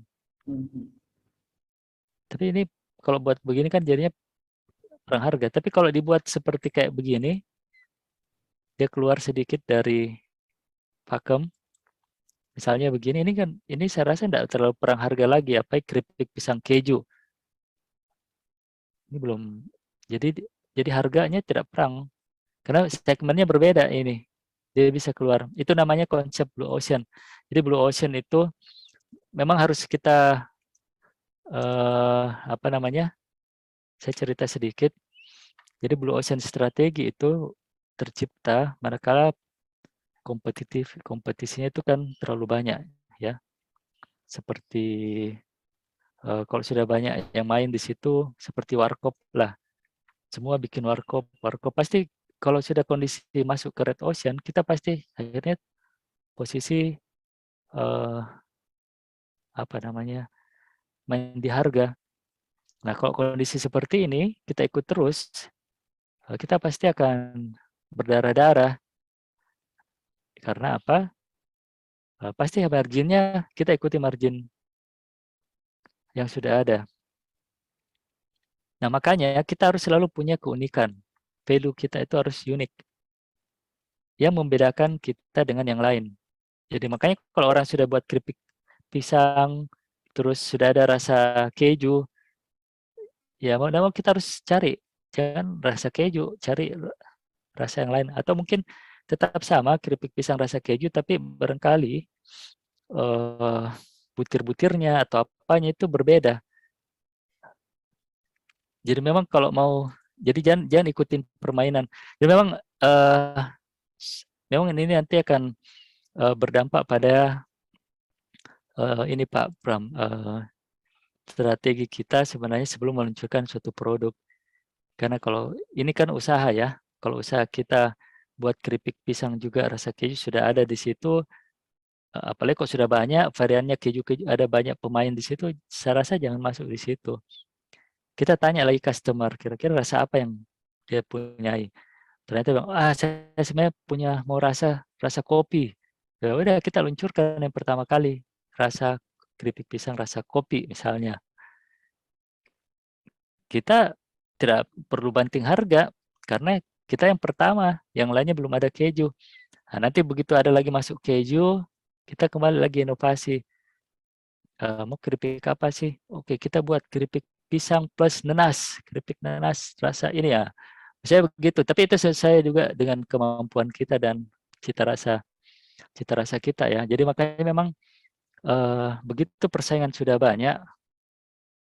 Tapi ini kalau buat begini kan jadinya perang harga. Tapi kalau dibuat seperti kayak begini, dia keluar sedikit dari pakem. Misalnya begini, ini saya rasa tidak terlalu perang harga lagi. Apa keripik pisang keju? Ini belum. Jadi harganya tidak perang. Karena segmennya berbeda ini. Dia bisa keluar. Itu namanya konsep blue ocean. Jadi blue ocean itu memang harus kita saya cerita sedikit. Jadi blue ocean strategi itu tercipta manakala kompetisinya itu kan terlalu banyak ya. Seperti kalau sudah banyak yang main di situ seperti warkop lah. Semua bikin warkop. Warkop pasti kalau sudah kondisi masuk ke red ocean, kita pasti akhirnya posisi main di harga. Nah, kalau kondisi seperti ini kita ikut terus, kita pasti akan berdarah-darah. Karena apa? Pasti marginnya kita ikuti margin yang sudah ada. Nah, makanya kita harus selalu punya keunikan. Value kita itu harus unik. Yang membedakan kita dengan yang lain. Jadi makanya kalau orang sudah buat keripik pisang, terus sudah ada rasa keju, ya mau tidak mau kita harus cari, jangan rasa keju, cari rasa yang lain. Atau mungkin tetap sama keripik pisang rasa keju, tapi barangkali butir-butirnya atau apanya itu berbeda. Jadi memang kalau mau, jadi jangan ikutin permainan. Jadi memang ini nanti akan berdampak pada ini Pak Pram, strategi kita sebenarnya sebelum meluncurkan suatu produk. Karena kalau ini kan usaha ya, kalau usaha kita buat keripik pisang juga rasa keju sudah ada di situ, apalagi kalau sudah banyak variannya keju-keju, ada banyak pemain di situ, saya rasa jangan masuk di situ. Kita tanya lagi customer, kira-kira rasa apa yang dia punyai. Ternyata bilang, saya sebenarnya mau rasa kopi. Ya udah kita luncurkan yang pertama kali, rasa keripik pisang rasa kopi misalnya. Kita tidak perlu banting harga, karena kita yang pertama, yang lainnya belum ada keju. Nah, nanti begitu ada lagi masuk keju, kita kembali lagi inovasi. Mau keripik apa sih? Oke, kita buat keripik pisang plus nanas, keripik nanas rasa ini ya. Saya begitu, tapi itu saya juga dengan kemampuan kita dan cita rasa kita ya. Jadi makanya memang begitu persaingan sudah banyak,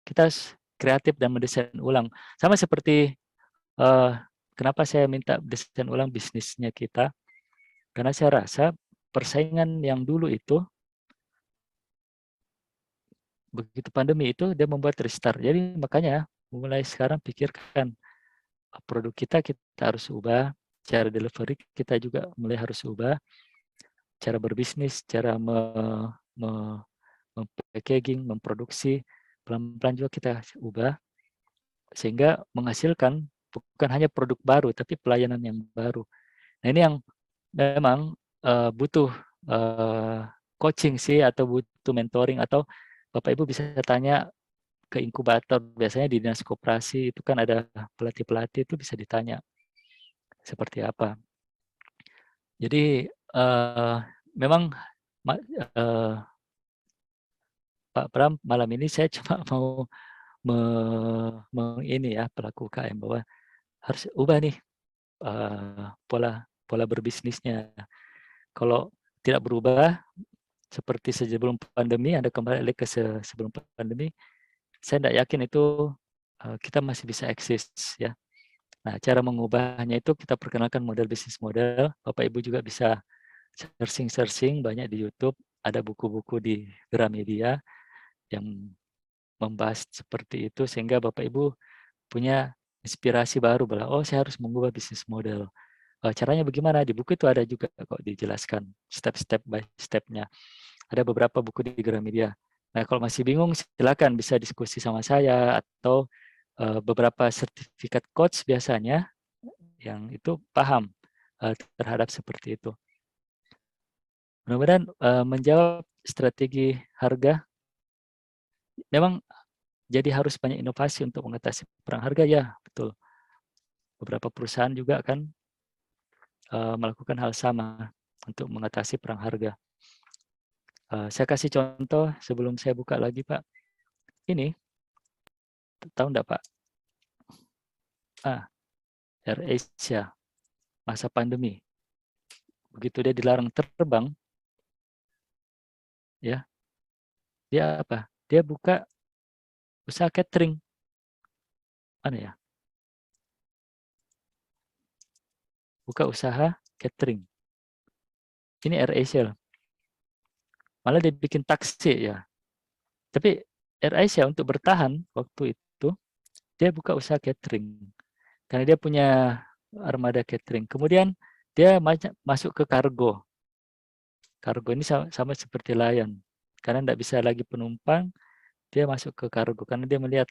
kita harus kreatif dan mendesain ulang. Sama seperti kenapa saya minta desain ulang bisnisnya kita, karena saya rasa persaingan yang dulu itu, begitu pandemi itu dia membuat restart. Jadi makanya mulai sekarang pikirkan produk kita harus ubah, cara delivery kita juga mulai harus ubah, cara berbisnis, cara packaging, memproduksi, pelan-pelan juga kita ubah, sehingga menghasilkan bukan hanya produk baru, tapi pelayanan yang baru. Nah ini yang memang butuh coaching sih, atau butuh mentoring, atau Bapak Ibu bisa tanya ke inkubator, biasanya di dinas koperasi itu kan ada pelatih-pelatih, itu bisa ditanya seperti apa. Jadi memang Pak Pram, malam ini saya cuma mau ini ya, pelaku UKM, bahwa harus ubah nih pola berbisnisnya. Kalau tidak berubah seperti sebelum pandemi, Anda kembali ke sebelum pandemi, saya tidak yakin itu kita masih bisa eksis ya. Nah, cara mengubahnya itu kita perkenalkan model bisnis model. Bapak Ibu juga bisa searching banyak di YouTube, ada buku-buku di Gramedia yang membahas seperti itu, sehingga Bapak Ibu punya inspirasi baru bahwa saya harus mengubah bisnis model. Caranya bagaimana? Di buku itu ada juga kok dijelaskan step by step-nya. Ada beberapa buku di Gramedia. Nah, kalau masih bingung silakan bisa diskusi sama saya, atau beberapa sertifikat coach biasanya yang itu paham terhadap seperti itu. Mudah-mudahan menjawab strategi harga. Memang jadi harus banyak inovasi untuk mengatasi perang harga, ya betul. Beberapa perusahaan juga kan melakukan hal sama untuk mengatasi perang harga. Saya kasih contoh sebelum saya buka lagi Pak. Ini, tahu enggak Pak? AirAsia, masa pandemi. Begitu dia dilarang terbang, ya, dia apa? Dia buka usaha catering. Mana ya? Buka usaha catering. Ini AirAsia. Malah dia bikin taksi ya. Tapi AirAsia untuk bertahan waktu itu, dia buka usaha catering. Karena dia punya armada catering. Kemudian dia masuk ke kargo. Kargo ini sama seperti Lion. Karena tidak bisa lagi penumpang, dia masuk ke kargo. Karena dia melihat,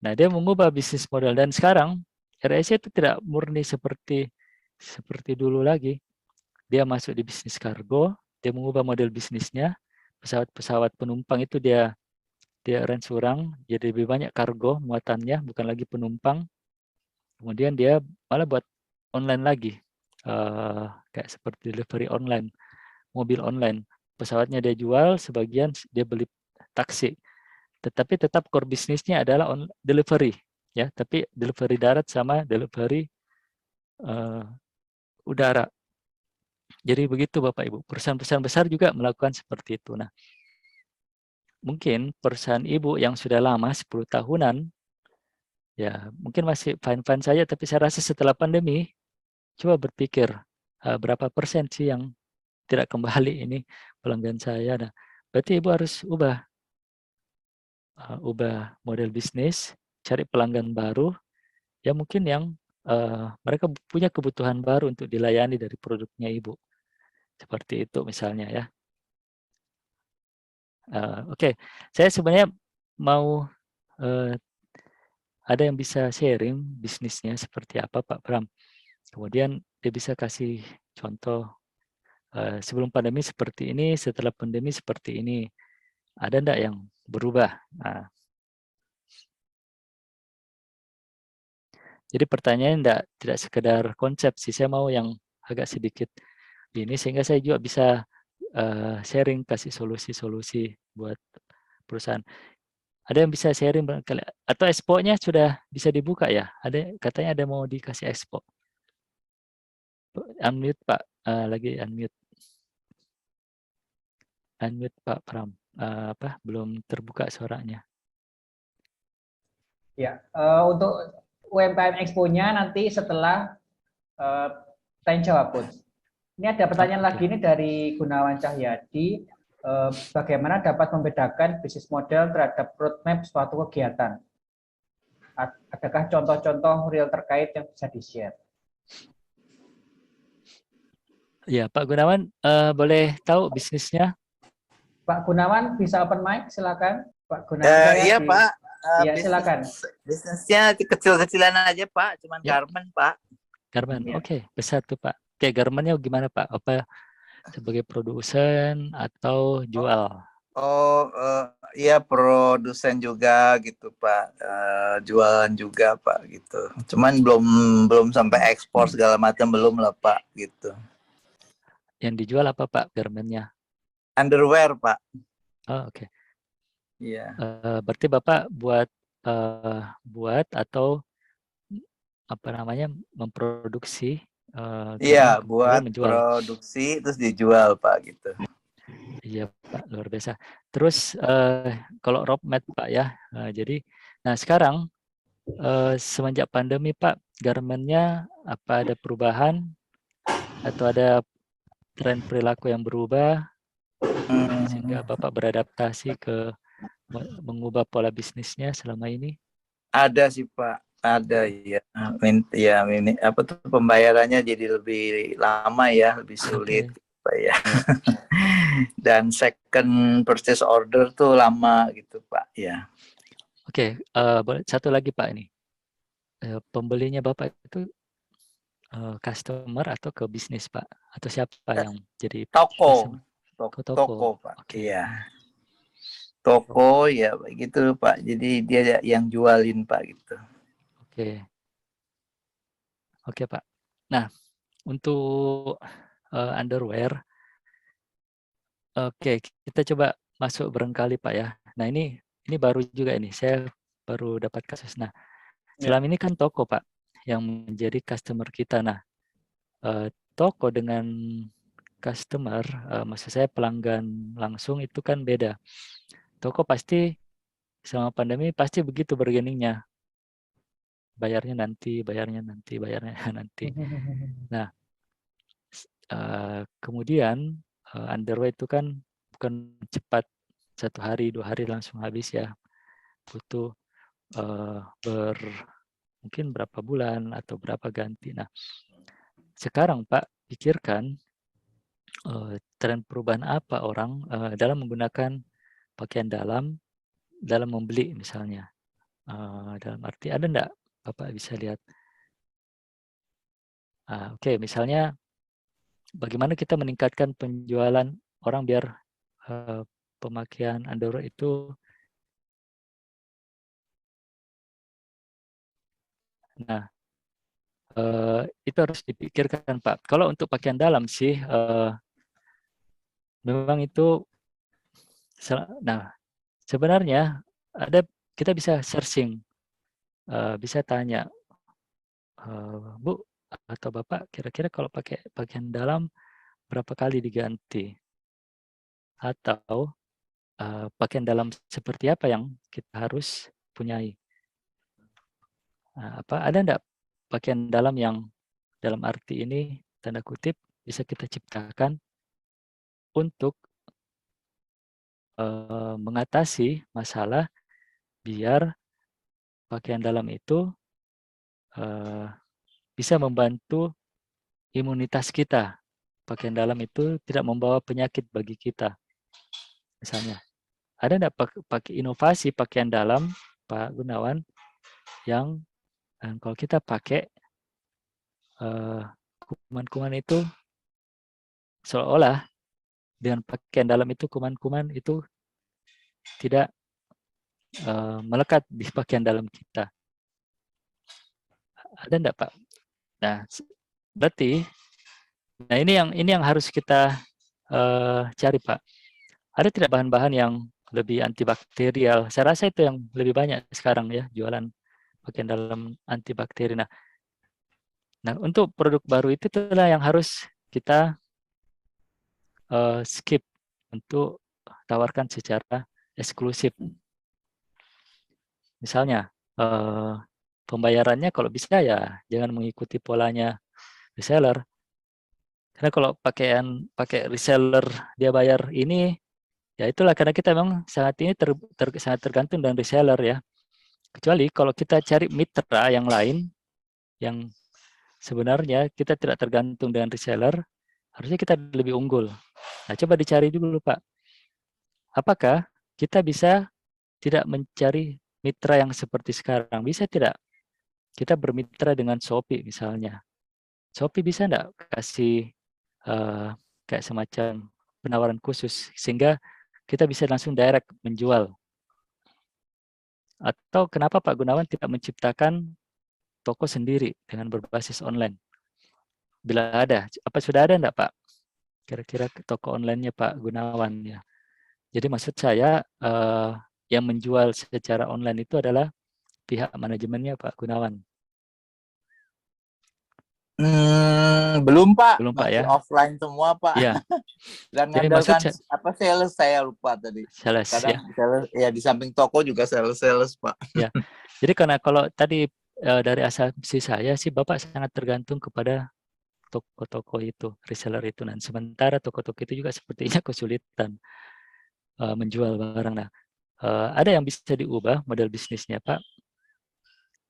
nah dia mengubah bisnis model. Dan sekarang AirAsia itu tidak murni seperti dulu lagi. Dia masuk di bisnis kargo, dia mengubah model bisnisnya. Pesawat-pesawat penumpang itu dia arrange ulang, jadi lebih banyak kargo muatannya, bukan lagi penumpang. Kemudian dia malah buat online lagi, kayak seperti delivery online, mobil online. Pesawatnya dia jual, sebagian dia beli taksi. tetapi tetap core bisnisnya adalah on delivery, ya. Tapi delivery darat sama delivery udara. Jadi begitu Bapak Ibu. Perusahaan-perusahaan besar juga melakukan seperti itu. Nah, mungkin perusahaan Ibu yang sudah lama 10 tahunan, ya mungkin masih fine-fine saja, tapi saya rasa setelah pandemi, coba berpikir berapa persen sih yang tidak kembali ini pelanggan saya. Nah, berarti Ibu harus ubah model bisnis, cari pelanggan baru, ya mungkin yang mereka punya kebutuhan baru untuk dilayani dari produknya Ibu. Seperti itu misalnya ya. Oke, saya sebenarnya mau ada yang bisa sharing bisnisnya seperti apa Pak Pram. Kemudian dia bisa kasih contoh sebelum pandemi seperti ini, setelah pandemi seperti ini. Ada enggak yang berubah? Nah, jadi pertanyaan tidak sekedar konsep sih, saya mau yang agak sedikit ini sehingga saya juga bisa sharing, kasih solusi-solusi buat perusahaan. Ada yang bisa sharing barangkali, atau expo-nya sudah bisa dibuka ya? Katanya ada mau dikasih expo. Unmute Pak, lagi unmute. Unmute Pak Pram, belum terbuka suaranya. Ya, untuk UMKM Expo-nya nanti setelah tanya jawab, Pun. Ini ada pertanyaan lagi ini dari Gunawan Cahyadi. Bagaimana dapat membedakan bisnis model terhadap roadmap suatu kegiatan? Adakah contoh-contoh real terkait yang bisa di-share? Ya, Pak Gunawan, boleh tahu bisnisnya? Pak Gunawan bisa open mic, silakan. Pak Gunawan. Iya Pak. Iya, silakan. Bisnisnya kecil-kecilan aja Pak, cuman ya. garment Pak. Garment, Ya. Oke, besar tuh Pak. Oke, garmentnya gimana Pak? Apa sebagai produsen atau jual? Iya produsen juga gitu Pak, jualan juga Pak gitu. Cuman belum sampai ekspor segala macam belum lah Pak gitu. Yang dijual apa Pak garmentnya? Underwear Pak. Oh, oke. Iya. Berarti Bapak buat atau apa namanya memproduksi? Iya, buat menjual. produksi terus dijual Pak gitu. Iya Pak, luar biasa. Terus kalau roadmap Pak ya, jadi, nah sekarang semenjak pandemi Pak, garmentnya apa ada perubahan atau ada tren perilaku yang berubah sehingga Bapak beradaptasi ke mengubah pola bisnisnya selama ini? Ada sih Pak, ada ya. Ya ini apa tuh pembayarannya jadi lebih lama ya, lebih sulit Pak ya. Dan second purchase order tuh lama gitu Pak ya. Oke, satu lagi Pak ini. Pembelinya Bapak itu customer atau ke bisnis Pak? Atau siapa yang jadi toko Pak. Okay. Iya. Toko ya begitu Pak. Jadi dia yang jualin Pak gitu. Oke Pak. Nah, untuk underwear, kita coba masuk barangkali Pak ya. Nah ini baru juga ini, saya baru dapat kasus. Nah, selama ini kan toko Pak yang menjadi customer kita. Nah, toko dengan customer, maksud saya pelanggan langsung itu kan beda. Toko pasti selama pandemi pasti begitu bargainingnya. Bayarnya nanti. Nah, kemudian underwear itu kan bukan cepat 1 hari 2 hari langsung habis ya, butuh mungkin berapa bulan atau berapa ganti. Nah, sekarang Pak pikirkan tren perubahan apa orang dalam menggunakan pakaian dalam membeli misalnya. Dalam arti ada enggak Bapak bisa lihat? Oke, misalnya bagaimana kita meningkatkan penjualan orang biar pemakaian underwear itu. Nah, itu harus dipikirkan Pak. Kalau untuk pakaian dalam sih, memang itu, nah sebenarnya kita bisa searching, bisa tanya, Bu atau Bapak, kira-kira kalau pakai pakaian dalam berapa kali diganti? Atau pakaian dalam seperti apa yang kita harus punyai? Ada enggak pakaian dalam yang dalam arti ini tanda kutip bisa kita ciptakan untuk mengatasi masalah biar pakaian dalam itu bisa membantu imunitas kita. Pakaian dalam itu tidak membawa penyakit bagi kita. Misalnya, ada enggak pakai inovasi pakaian dalam, Pak Gunawan, yang kalau kita pakai kuman-kuman itu seolah-olah dengan pakaian dalam itu kuman-kuman itu tidak melekat di pakaian dalam kita. Ada enggak, Pak? Nah, berarti ini yang harus kita cari, Pak. Ada tidak bahan-bahan yang lebih antibakterial? Saya rasa itu yang lebih banyak sekarang ya, jualan pakaian dalam antibakteri. Nah, untuk produk baru itu itulah yang harus kita skip untuk tawarkan secara eksklusif. Misalnya, pembayarannya kalau bisa ya jangan mengikuti polanya reseller. Karena kalau pakai reseller dia bayar ini, ya itulah karena kita memang sangat sangat tergantung dengan reseller ya. Kecuali kalau kita cari mitra yang lain yang sebenarnya kita tidak tergantung dengan reseller, harusnya kita lebih unggul. Nah, coba dicari dulu, Pak. Apakah kita bisa tidak mencari mitra yang seperti sekarang? Bisa tidak? Kita bermitra dengan Shopee misalnya. Shopee bisa enggak kasih kayak semacam penawaran khusus sehingga kita bisa langsung direct menjual? Atau kenapa Pak Gunawan tidak menciptakan toko sendiri dengan berbasis online? Bila ada, apa sudah ada enggak Pak? Kira-kira toko online-nya Pak Gunawan ya. Jadi maksud saya yang menjual secara online itu adalah pihak manajemennya Pak Gunawan. Belum Pak, Belum Pak masih ya. offline semua Pak. Iya. Dan Jadi maksud ngandalkan sales saya lupa tadi. sales Kadang ya. sales ya di samping toko juga sales Pak. Ya. Jadi karena kalau tadi dari asumsi saya sih Bapak sangat tergantung kepada toko-toko itu, reseller itu. Dan sementara toko-toko itu juga sepertinya kesulitan menjual barang. Nah, ada yang bisa diubah model bisnisnya Pak.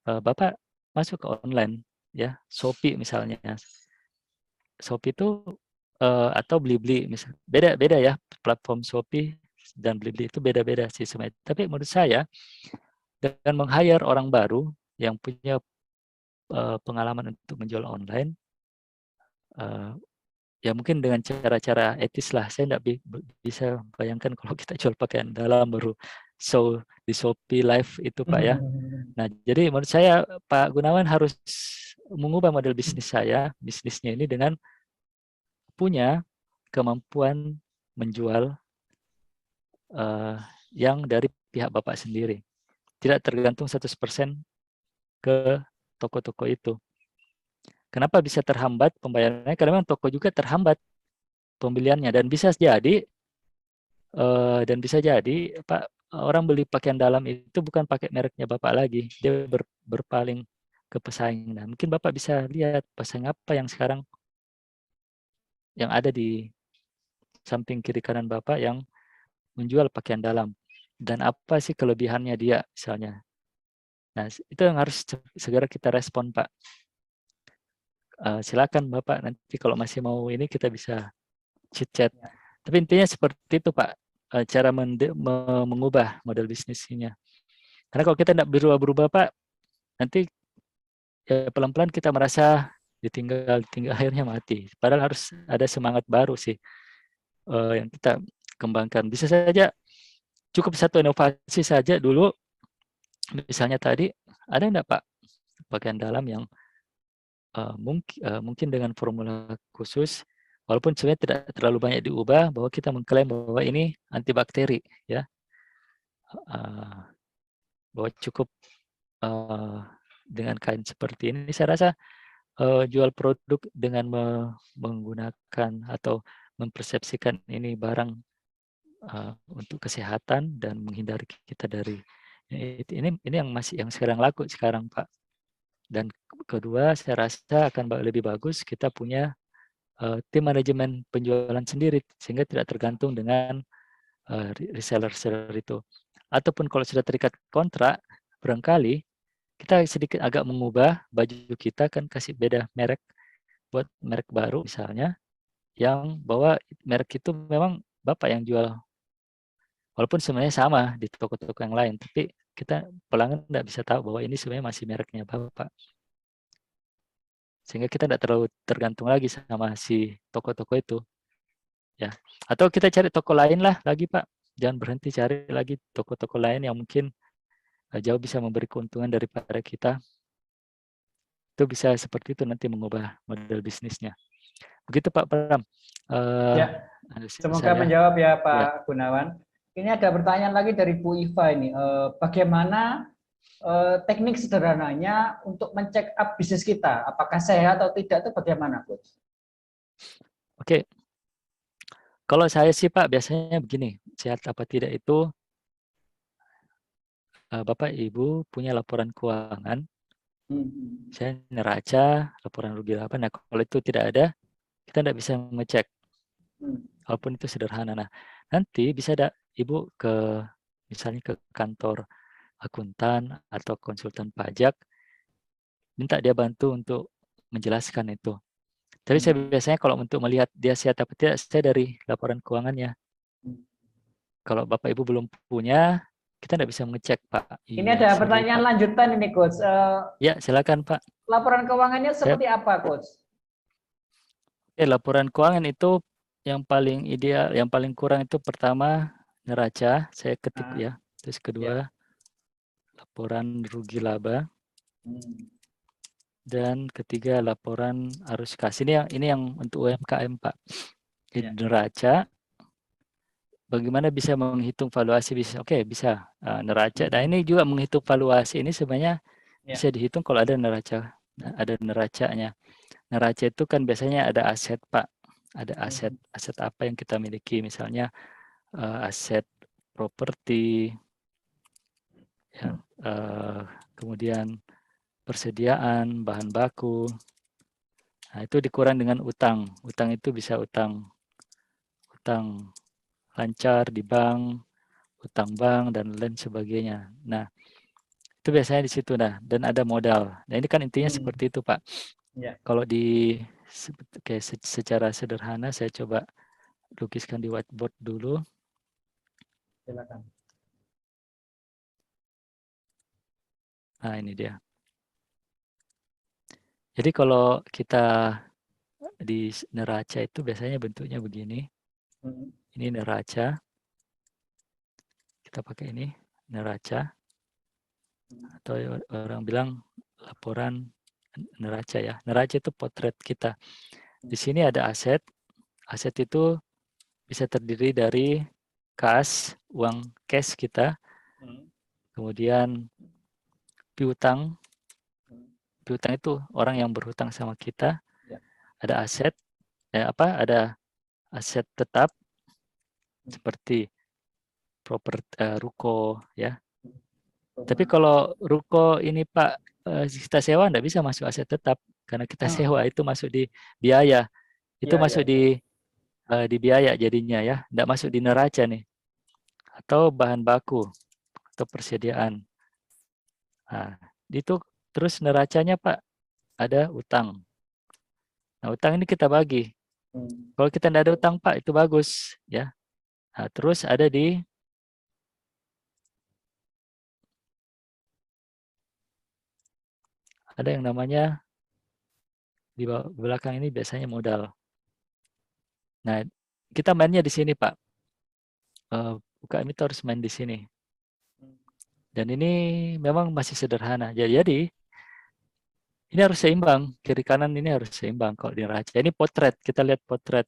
Bapak masuk ke online ya, Shopee misalnya. Shopee itu atau Blibli misalnya. Beda-beda ya platform Shopee dan Blibli itu beda-beda sih sebenarnya. Tapi menurut saya dengan meng-hire orang baru yang punya pengalaman untuk menjual online, ya mungkin dengan cara-cara etis lah. Saya nggak bisa bayangkan kalau kita jual pakaian dalam baru show di Shopee Live itu Pak ya. Nah, jadi menurut saya Pak Gunawan harus mengubah model bisnisnya ini dengan punya kemampuan menjual yang dari pihak Bapak sendiri. Tidak tergantung 100% ke toko-toko itu. Kenapa bisa terhambat pembayarannya? Karena memang toko juga terhambat pembeliannya dan bisa jadi Pak, orang beli pakaian dalam itu bukan pakai mereknya Bapak lagi, dia berpaling ke pesaing. Nah, mungkin Bapak bisa lihat pesaing apa yang sekarang yang ada di samping kiri kanan Bapak yang menjual pakaian dalam dan apa sih kelebihannya dia misalnya. Nah, itu yang harus segera kita respon Pak. Silakan Bapak nanti kalau masih mau ini kita bisa chit-chat. Tapi intinya seperti itu Pak, cara mengubah model bisnisnya. Karena kalau kita tidak berubah-berubah Pak, nanti ya pelan-pelan kita merasa ditinggal akhirnya mati. Padahal harus ada semangat baru sih yang kita kembangkan. Bisa saja cukup satu inovasi saja dulu. Misalnya tadi ada enggak Pak pakaian dalam yang mungkin dengan formula khusus, walaupun sebenarnya tidak terlalu banyak diubah, bahwa kita mengklaim bahwa ini antibakteri, ya. bahwa cukup dengan kain seperti ini. Saya rasa jual produk dengan menggunakan atau mempersepsikan ini barang untuk kesehatan dan menghindari kita dari ini yang sekarang laku sekarang, Pak. Dan kedua, saya rasa akan lebih bagus kita punya tim manajemen penjualan sendiri sehingga tidak tergantung dengan reseller itu. Ataupun kalau sudah terikat kontrak, barangkali kita sedikit agak mengubah baju kita, kan kasih beda merek buat merek baru misalnya, yang bahwa merek itu memang Bapak yang jual. Walaupun sebenarnya sama di toko-toko yang lain, tapi kita pelanggan tidak bisa tahu bahwa ini sebenarnya masih mereknya Bapak. Sehingga kita tidak terlalu tergantung lagi sama si toko-toko itu. Ya. Atau kita cari toko lain lah lagi, Pak. Jangan berhenti cari lagi toko-toko lain yang mungkin jauh bisa memberi keuntungan daripada kita. Itu bisa seperti itu nanti mengubah model bisnisnya. Begitu Pak Pram. Ya, semoga menjawab ya Pak Gunawan. Ini ada pertanyaan lagi dari Bu Iva ini. Bagaimana teknik sederhananya untuk mencek up bisnis kita? Apakah sehat atau tidak itu bagaimana, Coach? Oke. Kalau saya sih Pak biasanya begini, sehat apa tidak itu Bapak Ibu punya laporan keuangan, saya neraca, laporan rugi laba. Nah kalau itu tidak ada, kita tidak bisa mengecek, walaupun itu sederhana. Nah nanti bisa ada Ibu misalnya ke kantor akuntan atau konsultan pajak, minta dia bantu untuk menjelaskan itu. Tapi saya biasanya kalau untuk melihat dia sehat apa tidak, saya dari laporan keuangannya. Kalau Bapak Ibu belum punya, kita tidak bisa mengecek, Pak. Ini ada pertanyaan lanjutan ini, Coach. Ya, silakan, Pak. Laporan keuangannya seperti apa, Coach? Laporan keuangan itu yang paling ideal, yang paling kurang itu pertama neraca, saya ketik ya. Terus kedua, laporan rugi laba. Dan ketiga laporan arus kas. Ini yang untuk UMKM, Pak. Neraca, bagaimana bisa menghitung valuasi bisnis? Oke, bisa neraca. Nah ini juga menghitung valuasi ini sebenarnya bisa dihitung kalau ada neraca, ada neracanya. Neraca itu kan biasanya ada aset, Pak. Ada aset apa yang kita miliki, misalnya aset properti, ya, kemudian persediaan bahan baku. Nah, itu dikurang dengan utang. Utang itu bisa utang lancar di bank, utang bank dan lain sebagainya. Nah, itu biasanya di situ dan ada modal. Nah, ini kan intinya seperti itu, Pak. Kalau secara sederhana saya coba lukiskan di whiteboard dulu. Silakan. Nah, ini dia. Jadi kalau kita di neraca itu biasanya bentuknya begini. Ini neraca. Kita pakai ini, neraca. Atau orang bilang laporan neraca ya. Neraca itu potret kita. Di sini ada aset. Aset itu bisa terdiri dari kas, uang cash kita. Kemudian piutang. Piutang itu orang yang berhutang sama kita. Ada aset, ada aset tetap seperti properti ruko ya. Tapi kalau ruko ini Pak kita sewa enggak bisa masuk aset tetap karena kita sewa, itu masuk di biaya. Itu masuk di biaya jadinya ya, enggak masuk di neraca nih. Atau bahan baku atau persediaan. Nah, itu terus neracanya Pak ada utang. Nah, utang ini kita bagi. Kalau kita tidak ada utang Pak, itu bagus ya. Nah, terus ada yang namanya di belakang ini biasanya modal. Nah, kita mainnya di sini Pak. UKM itu harus main di sini. Dan ini memang masih sederhana. Jadi ini harus seimbang, kiri kanan ini harus seimbang kalau di neraca. Ini potret, kita lihat potret.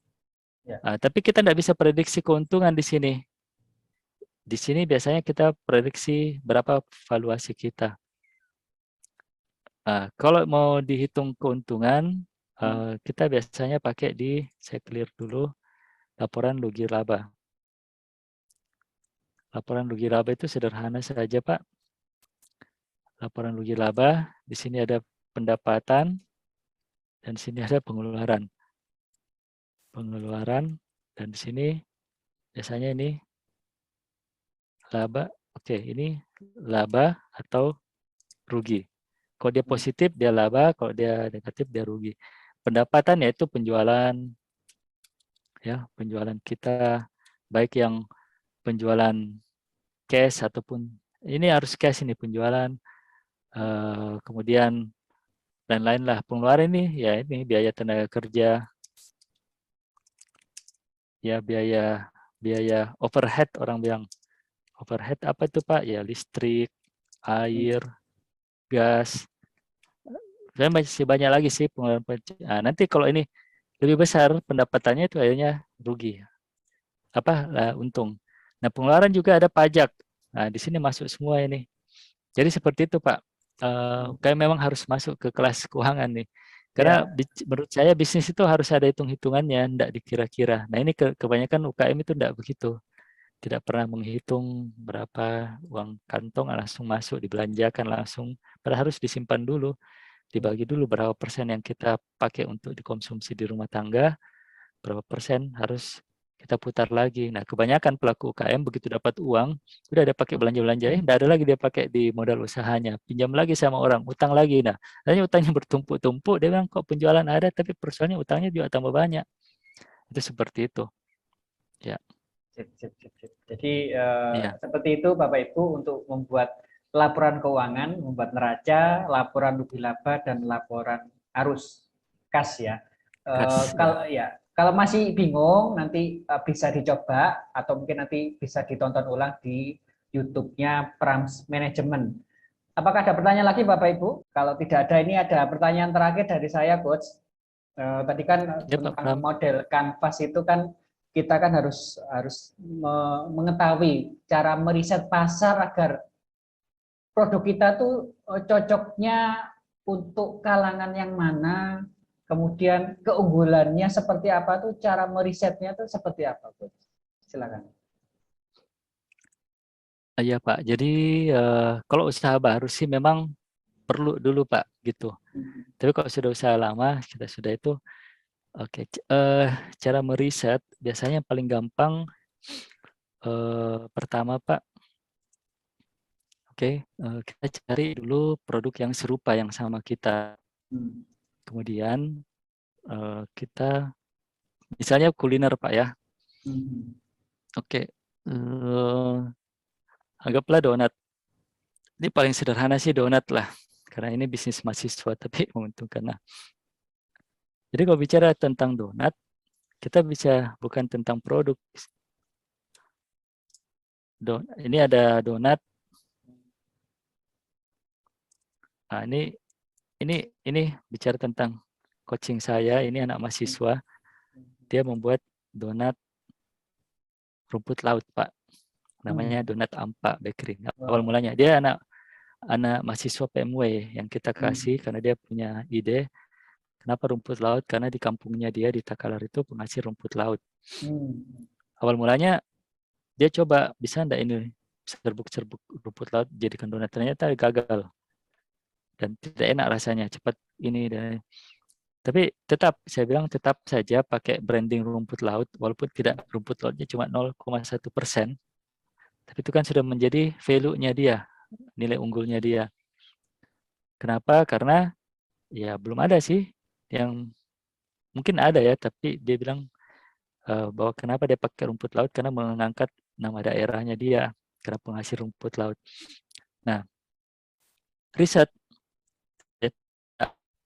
Tapi kita tidak bisa prediksi keuntungan di sini. di sini biasanya kita prediksi berapa valuasi kita. Kalau mau dihitung keuntungan, kita biasanya pakai saya clear dulu, laporan rugi laba. Laporan rugi laba itu sederhana saja, Pak. Laporan rugi laba, di sini ada pendapatan, dan di sini ada pengeluaran. Pengeluaran, dan di sini biasanya ini laba. Oke, ini laba atau rugi. Kalau dia positif, dia laba. Kalau dia negatif, dia rugi. Pendapatan yaitu penjualan, ya, penjualan kita, baik yang penjualan cash ataupun ini harus cash ini penjualan, kemudian lain-lain lah. Pengeluaran ini ya ini biaya tenaga kerja, ya biaya overhead, orang bilang overhead apa itu Pak? Ya listrik, air, gas. Dan masih banyak lagi sih pengeluaran. Nanti kalau ini lebih besar pendapatannya itu akhirnya rugi. Untung. Nah, pengeluaran juga ada pajak. Nah, di sini masuk semua ini. Jadi seperti itu, Pak. Kayak memang harus masuk ke kelas keuangan nih. Karena menurut saya bisnis itu harus ada hitung-hitungannya, tidak dikira-kira. Nah, ini kebanyakan UKM itu tidak begitu. Tidak pernah menghitung berapa uang kantong langsung masuk, dibelanjakan langsung. Padahal harus disimpan dulu, dibagi dulu berapa persen yang kita pakai untuk dikonsumsi di rumah tangga, berapa persen harus kita putar lagi. Nah, kebanyakan pelaku UKM begitu dapat uang, udah ada pakai belanja-belanja, tidak ada lagi dia pakai di modal usahanya, pinjam lagi sama orang, utang lagi. Nah, hanya utangnya bertumpuk-tumpuk, dia bilang kok penjualan ada, tapi persoalannya utangnya juga tambah banyak. Itu seperti itu. Ya. Jadi seperti itu Bapak Ibu untuk membuat laporan keuangan, membuat neraca, laporan rugi laba, dan laporan arus kas ya. Kalau masih bingung nanti bisa dicoba atau mungkin nanti bisa ditonton ulang di YouTube-nya Prams Management. Apakah ada pertanyaan lagi Bapak Ibu? Kalau tidak ada, ini ada pertanyaan terakhir dari saya, Coach. Tadi kan tentang model kanvas itu kan kita kan harus mengetahui cara meriset pasar agar produk kita tuh cocoknya untuk kalangan yang mana, kemudian keunggulannya seperti apa tuh, cara merisetnya tuh seperti apa, Bu? Silakan. Iya Pak, jadi kalau usaha baru sih memang perlu dulu Pak gitu. Tapi kalau sudah usaha lama, kita sudah itu, oke. Cara meriset biasanya paling gampang pertama Pak, kita cari dulu produk yang serupa yang sama kita. Kemudian kita misalnya kuliner Pak ya. Anggaplah donat. Ini paling sederhana sih donat lah, karena ini bisnis mahasiswa tapi menguntungkan. Nah, jadi kalau bicara tentang donat, kita bisa bukan tentang produk. Ini ada donat. Nah, ini bicara tentang coaching saya. Ini anak mahasiswa. Dia membuat donat rumput laut, Pak. Namanya donat Ampa Bakery. Awal mulanya dia anak mahasiswa PMW yang kita kasih karena dia punya ide. Kenapa rumput laut? Karena di kampungnya dia di Takalar itu penghasil rumput laut. Awal mulanya dia coba bisa enggak ini serbuk-serbuk rumput laut jadikan donat, ternyata gagal dan tidak enak rasanya, cepat ini dan tapi saya bilang tetap saja pakai branding rumput laut walaupun tidak rumput lautnya cuma 0,1%, tapi itu kan sudah menjadi value-nya dia, nilai unggulnya dia. Kenapa? Karena ya belum ada sih yang mungkin ada ya, tapi dia bilang bahwa kenapa dia pakai rumput laut karena mengangkat nama daerahnya dia karena penghasil rumput laut. Nah, riset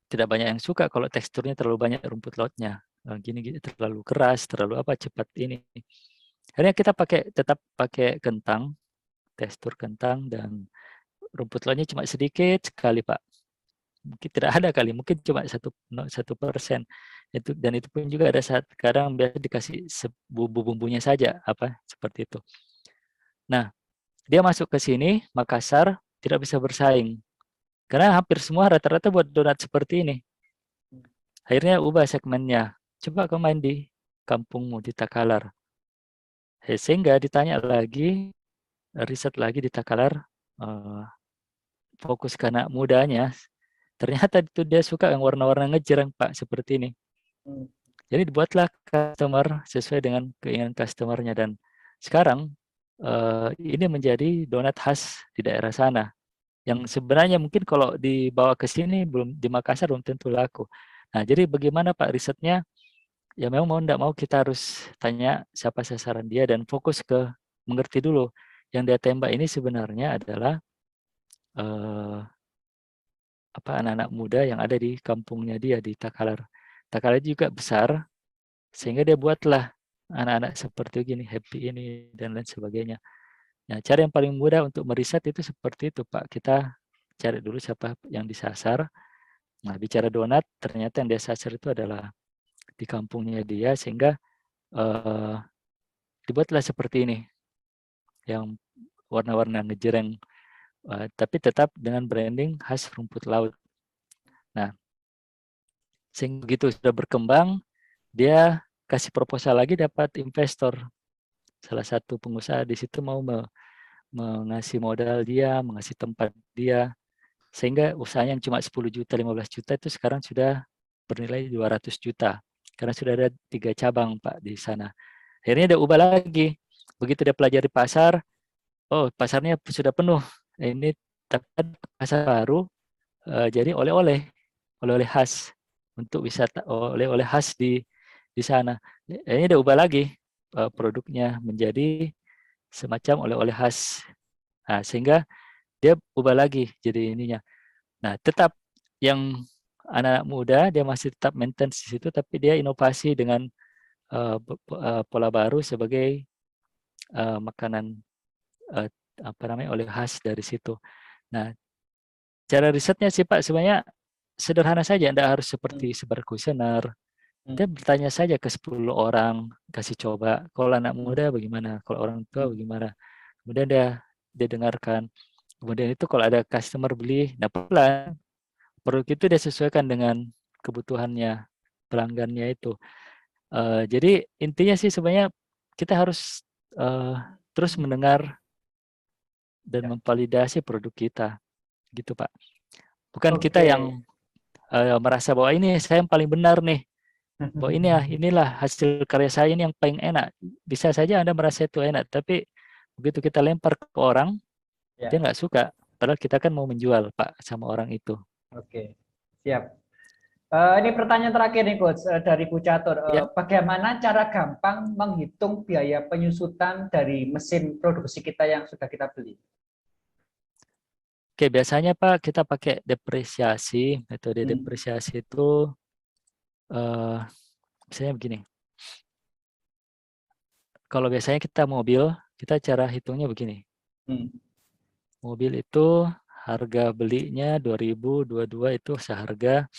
tidak banyak yang suka kalau teksturnya terlalu banyak rumput lautnya. Gini terlalu keras, terlalu cepat ini. Akhirnya kita tetap pakai kentang, tekstur kentang dan rumput lautnya cuma sedikit sekali Pak. Mungkin tidak ada kali, mungkin cuma 1%. Dan itu pun juga ada saat kadang biasa dikasih bumbu-bumbunya saja seperti itu. Nah, dia masuk ke sini, Makassar, tidak bisa bersaing. Karena hampir semua rata-rata buat donat seperti ini. Akhirnya ubah segmennya. Coba kau main di kampungmu, di Takalar. Sehingga ditanya lagi, riset lagi di Takalar, fokus ke anak mudanya. Ternyata itu dia suka yang warna-warna ngejreng, Pak, seperti ini. Jadi dibuatlah customer sesuai dengan keinginan customernya. Dan sekarang ini menjadi donat khas di daerah sana. Yang sebenarnya mungkin kalau dibawa ke sini belum di Makassar belum tentu laku. Nah, jadi bagaimana Pak risetnya? Ya memang mau tidak mau kita harus tanya siapa sasaran dia dan fokus ke mengerti dulu. Yang dia tembak ini sebenarnya adalah anak-anak muda yang ada di kampungnya dia di Takalar. Takalar juga besar sehingga dia buatlah anak-anak seperti gini, happy ini dan lain sebagainya. Nah, cara yang paling mudah untuk meriset itu seperti itu, Pak. Kita cari dulu siapa yang disasar. Nah, bicara donat, ternyata yang dia sasar itu adalah di kampungnya dia, sehingga dibuatlah seperti ini, yang warna-warna ngejreng, tapi tetap dengan branding khas rumput laut. Nah, sehingga begitu sudah berkembang, dia kasih proposal lagi, dapat investor. Salah satu pengusaha di situ mau mengasih modal dia, mengasih tempat dia, sehingga usahanya yang cuma 10 juta, 15 juta itu sekarang sudah bernilai 200 juta. Karena sudah ada 3 cabang, Pak, di sana. Akhirnya dia ubah lagi. Begitu dia pelajari pasar, oh pasarnya sudah penuh. Ini pasar baru, jadi oleh-oleh khas untuk wisata, oleh-oleh khas di sana. Akhirnya dia ubah lagi produknya menjadi semacam oleh-oleh khas. Nah, sehingga dia ubah lagi jadi ininya. Nah, tetap yang anak muda dia masih tetap maintain di situ, tapi dia inovasi dengan pola baru sebagai makanan oleh khas dari situ. Nah, cara risetnya sih Pak sebenarnya sederhana saja, Anda harus seperti sebar kuesioner. Kita bertanya saja ke 10 orang, kasih coba. Kalau anak muda bagaimana? Kalau orang tua bagaimana? Kemudian dia dengarkan. Kemudian itu kalau ada customer beli, nah pelan produk itu dia sesuaikan dengan kebutuhannya pelanggannya itu. Jadi intinya sih sebenarnya kita harus terus mendengar dan memvalidasi produk kita, gitu Pak. Bukan kita yang merasa bahwa ini saya yang paling benar nih, bahwa inilah hasil karya saya ini yang paling enak. Bisa saja Anda merasa itu enak, tapi begitu kita lempar ke orang, dia nggak suka. Padahal kita kan mau menjual Pak sama orang itu. Oke, siap. Ini pertanyaan terakhir nih Coach dari Bu Catur. Bagaimana cara gampang menghitung biaya penyusutan dari mesin produksi kita yang sudah kita beli? Oke, biasanya Pak kita pakai depresiasi. Metode depresiasi itu misalnya begini. Kalau biasanya kita mobil, kita cara hitungnya begini. Mobil itu harga belinya 2022 itu seharga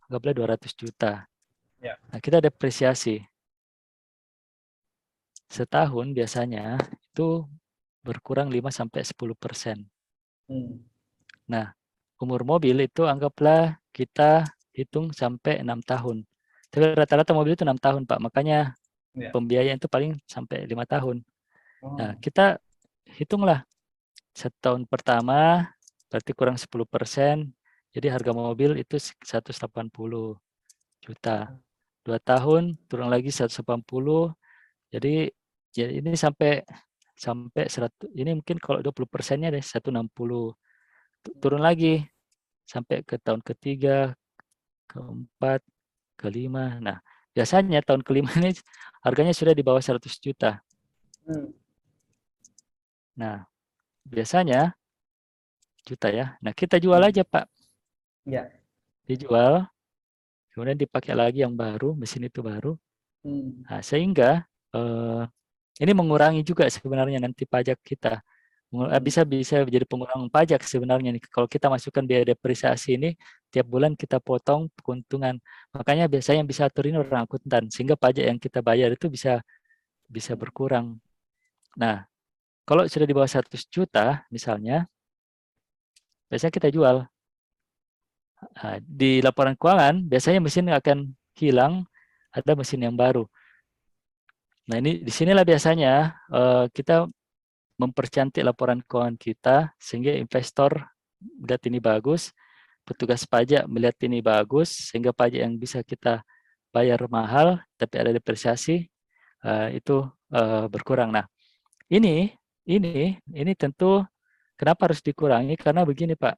anggaplah 200 juta. Nah, kita depresiasi. Setahun biasanya itu berkurang 5-10%. Nah, umur mobil itu anggaplah kita hitung sampai 6 tahun. Tapi rata-rata mobil itu 6 tahun, Pak. Makanya pembiayaan itu paling sampai 5 tahun. Nah, kita hitunglah setahun pertama berarti kurang 10%. Jadi harga mobil itu 180 juta. 2 tahun turun lagi 180. Jadi ini sampai 100, ini mungkin kalau 20%-nya deh 160. Turun lagi sampai ke tahun ketiga, keempat, kelima. Nah, biasanya tahun kelima ini harganya sudah di bawah 100 juta. Nah, biasanya juta ya. Nah, kita jual aja, Pak. Iya. Dijual, kemudian dipakai lagi yang baru, mesin itu baru. Nah, sehingga ini mengurangi juga sebenarnya nanti pajak kita. Bisa jadi pengurangan pajak sebenarnya nih. Kalau kita masukkan biaya depresiasi ini, tiap bulan kita potong keuntungan. Makanya biasanya yang bisa atur ini orang akuntan, sehingga pajak yang kita bayar itu bisa berkurang. Nah, kalau sudah di bawah 100 juta misalnya, biasanya kita jual. Di laporan keuangan biasanya mesin akan hilang, ada mesin yang baru. Nah ini disinilah biasanya kita mempercantik laporan keuangan kita sehingga investor melihat ini bagus, petugas pajak melihat ini bagus sehingga pajak yang bisa kita bayar mahal tapi ada depresiasi itu berkurang. Nah ini tentu kenapa harus dikurangi, karena begini Pak,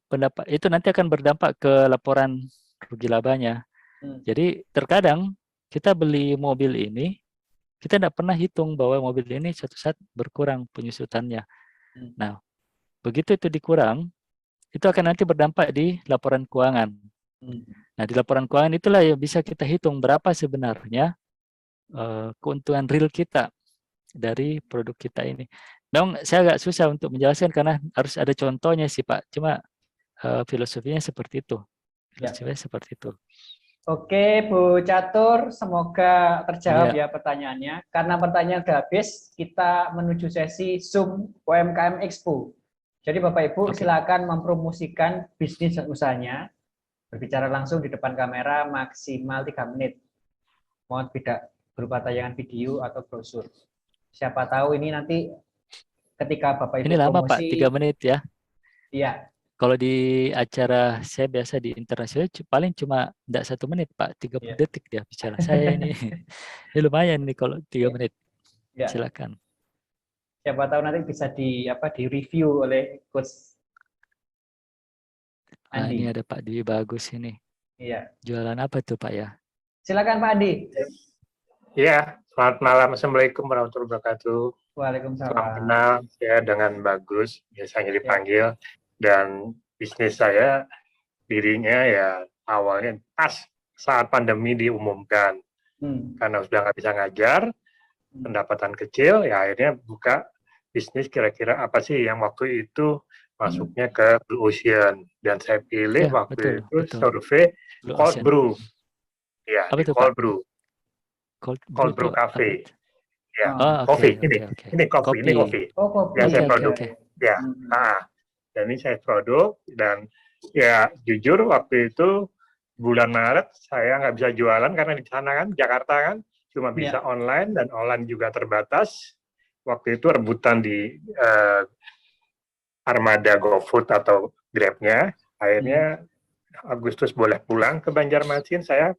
pendapat itu nanti akan berdampak ke laporan rugi labanya. Jadi terkadang kita beli mobil ini, kita tidak pernah hitung bahwa mobil ini suatu saat berkurang penyusutannya. Nah, begitu itu dikurang, itu akan nanti berdampak di laporan keuangan. Nah, di laporan keuangan itulah yang bisa kita hitung berapa sebenarnya keuntungan real kita dari produk kita ini. Memang saya agak susah untuk menjelaskan karena harus ada contohnya sih Pak. Cuma filosofinya seperti itu. Filosofinya seperti itu. Oke, Bu Catur, semoga terjawab ya pertanyaannya. Karena pertanyaan sudah habis, kita menuju sesi Zoom UMKM Expo. Jadi Bapak Ibu silakan mempromosikan bisnis dan usahanya, berbicara langsung di depan kamera maksimal 3 menit. Mohon tidak berupa tayangan video atau brosur. Siapa tahu ini nanti ketika Bapak Ibu ini lama promosi, Pak, 3 menit ya. Iya. Kalau di acara saya biasa di internasional paling cuma tidak 1 menit Pak, 30 detik dia bicara. Saya ini lumayan nih kalau 3 menit. Silakan. Siapa tahu nanti bisa di review oleh Coach Andi. Ini ada Pak Dwi bagus ini. Iya. Jualan apa tuh Pak ya? Silakan Pak Andi. Iya, selamat malam. Assalamualaikum warahmatullahi wabarakatuh. Waalaikumsalam. Salam kenal, saya dengan Bagus, biasanya dipanggil. Dan bisnis saya, dirinya ya awalnya pas saat pandemi diumumkan. Karena sudah nggak bisa ngajar, pendapatan kecil, ya akhirnya buka bisnis kira-kira apa sih yang waktu itu masuknya ke Blue Ocean. Dan saya pilih waktu itu survei Cold Brew. Ya, Cold Brew. Cold Brew Cafe. Ya, kopi. Ini kopi. Oh, kopi. Ya, saya produk. Ya, dan ini saya produk, dan ya jujur waktu itu bulan Maret saya nggak bisa jualan karena di sana kan, Jakarta kan, cuma bisa online, dan online juga terbatas. Waktu itu rebutan di armada GoFood atau Grab-nya. Akhirnya Agustus boleh pulang ke Banjarmasin, saya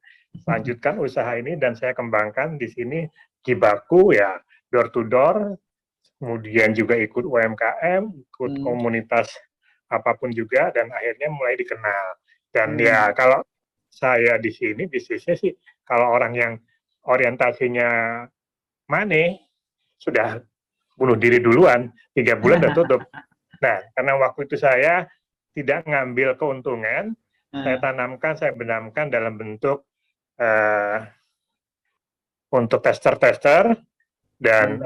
lanjutkan usaha ini dan saya kembangkan di sini Gibaku ya, door to door, kemudian juga ikut UMKM, ikut komunitas apapun juga, dan akhirnya mulai dikenal. Dan ya kalau saya di sini bisnisnya sih, kalau orang yang orientasinya money, sudah bunuh diri duluan, 3 bulan udah tutup. Nah, karena waktu itu saya tidak ngambil keuntungan, saya tanamkan, saya benamkan dalam bentuk untuk tester-tester, dan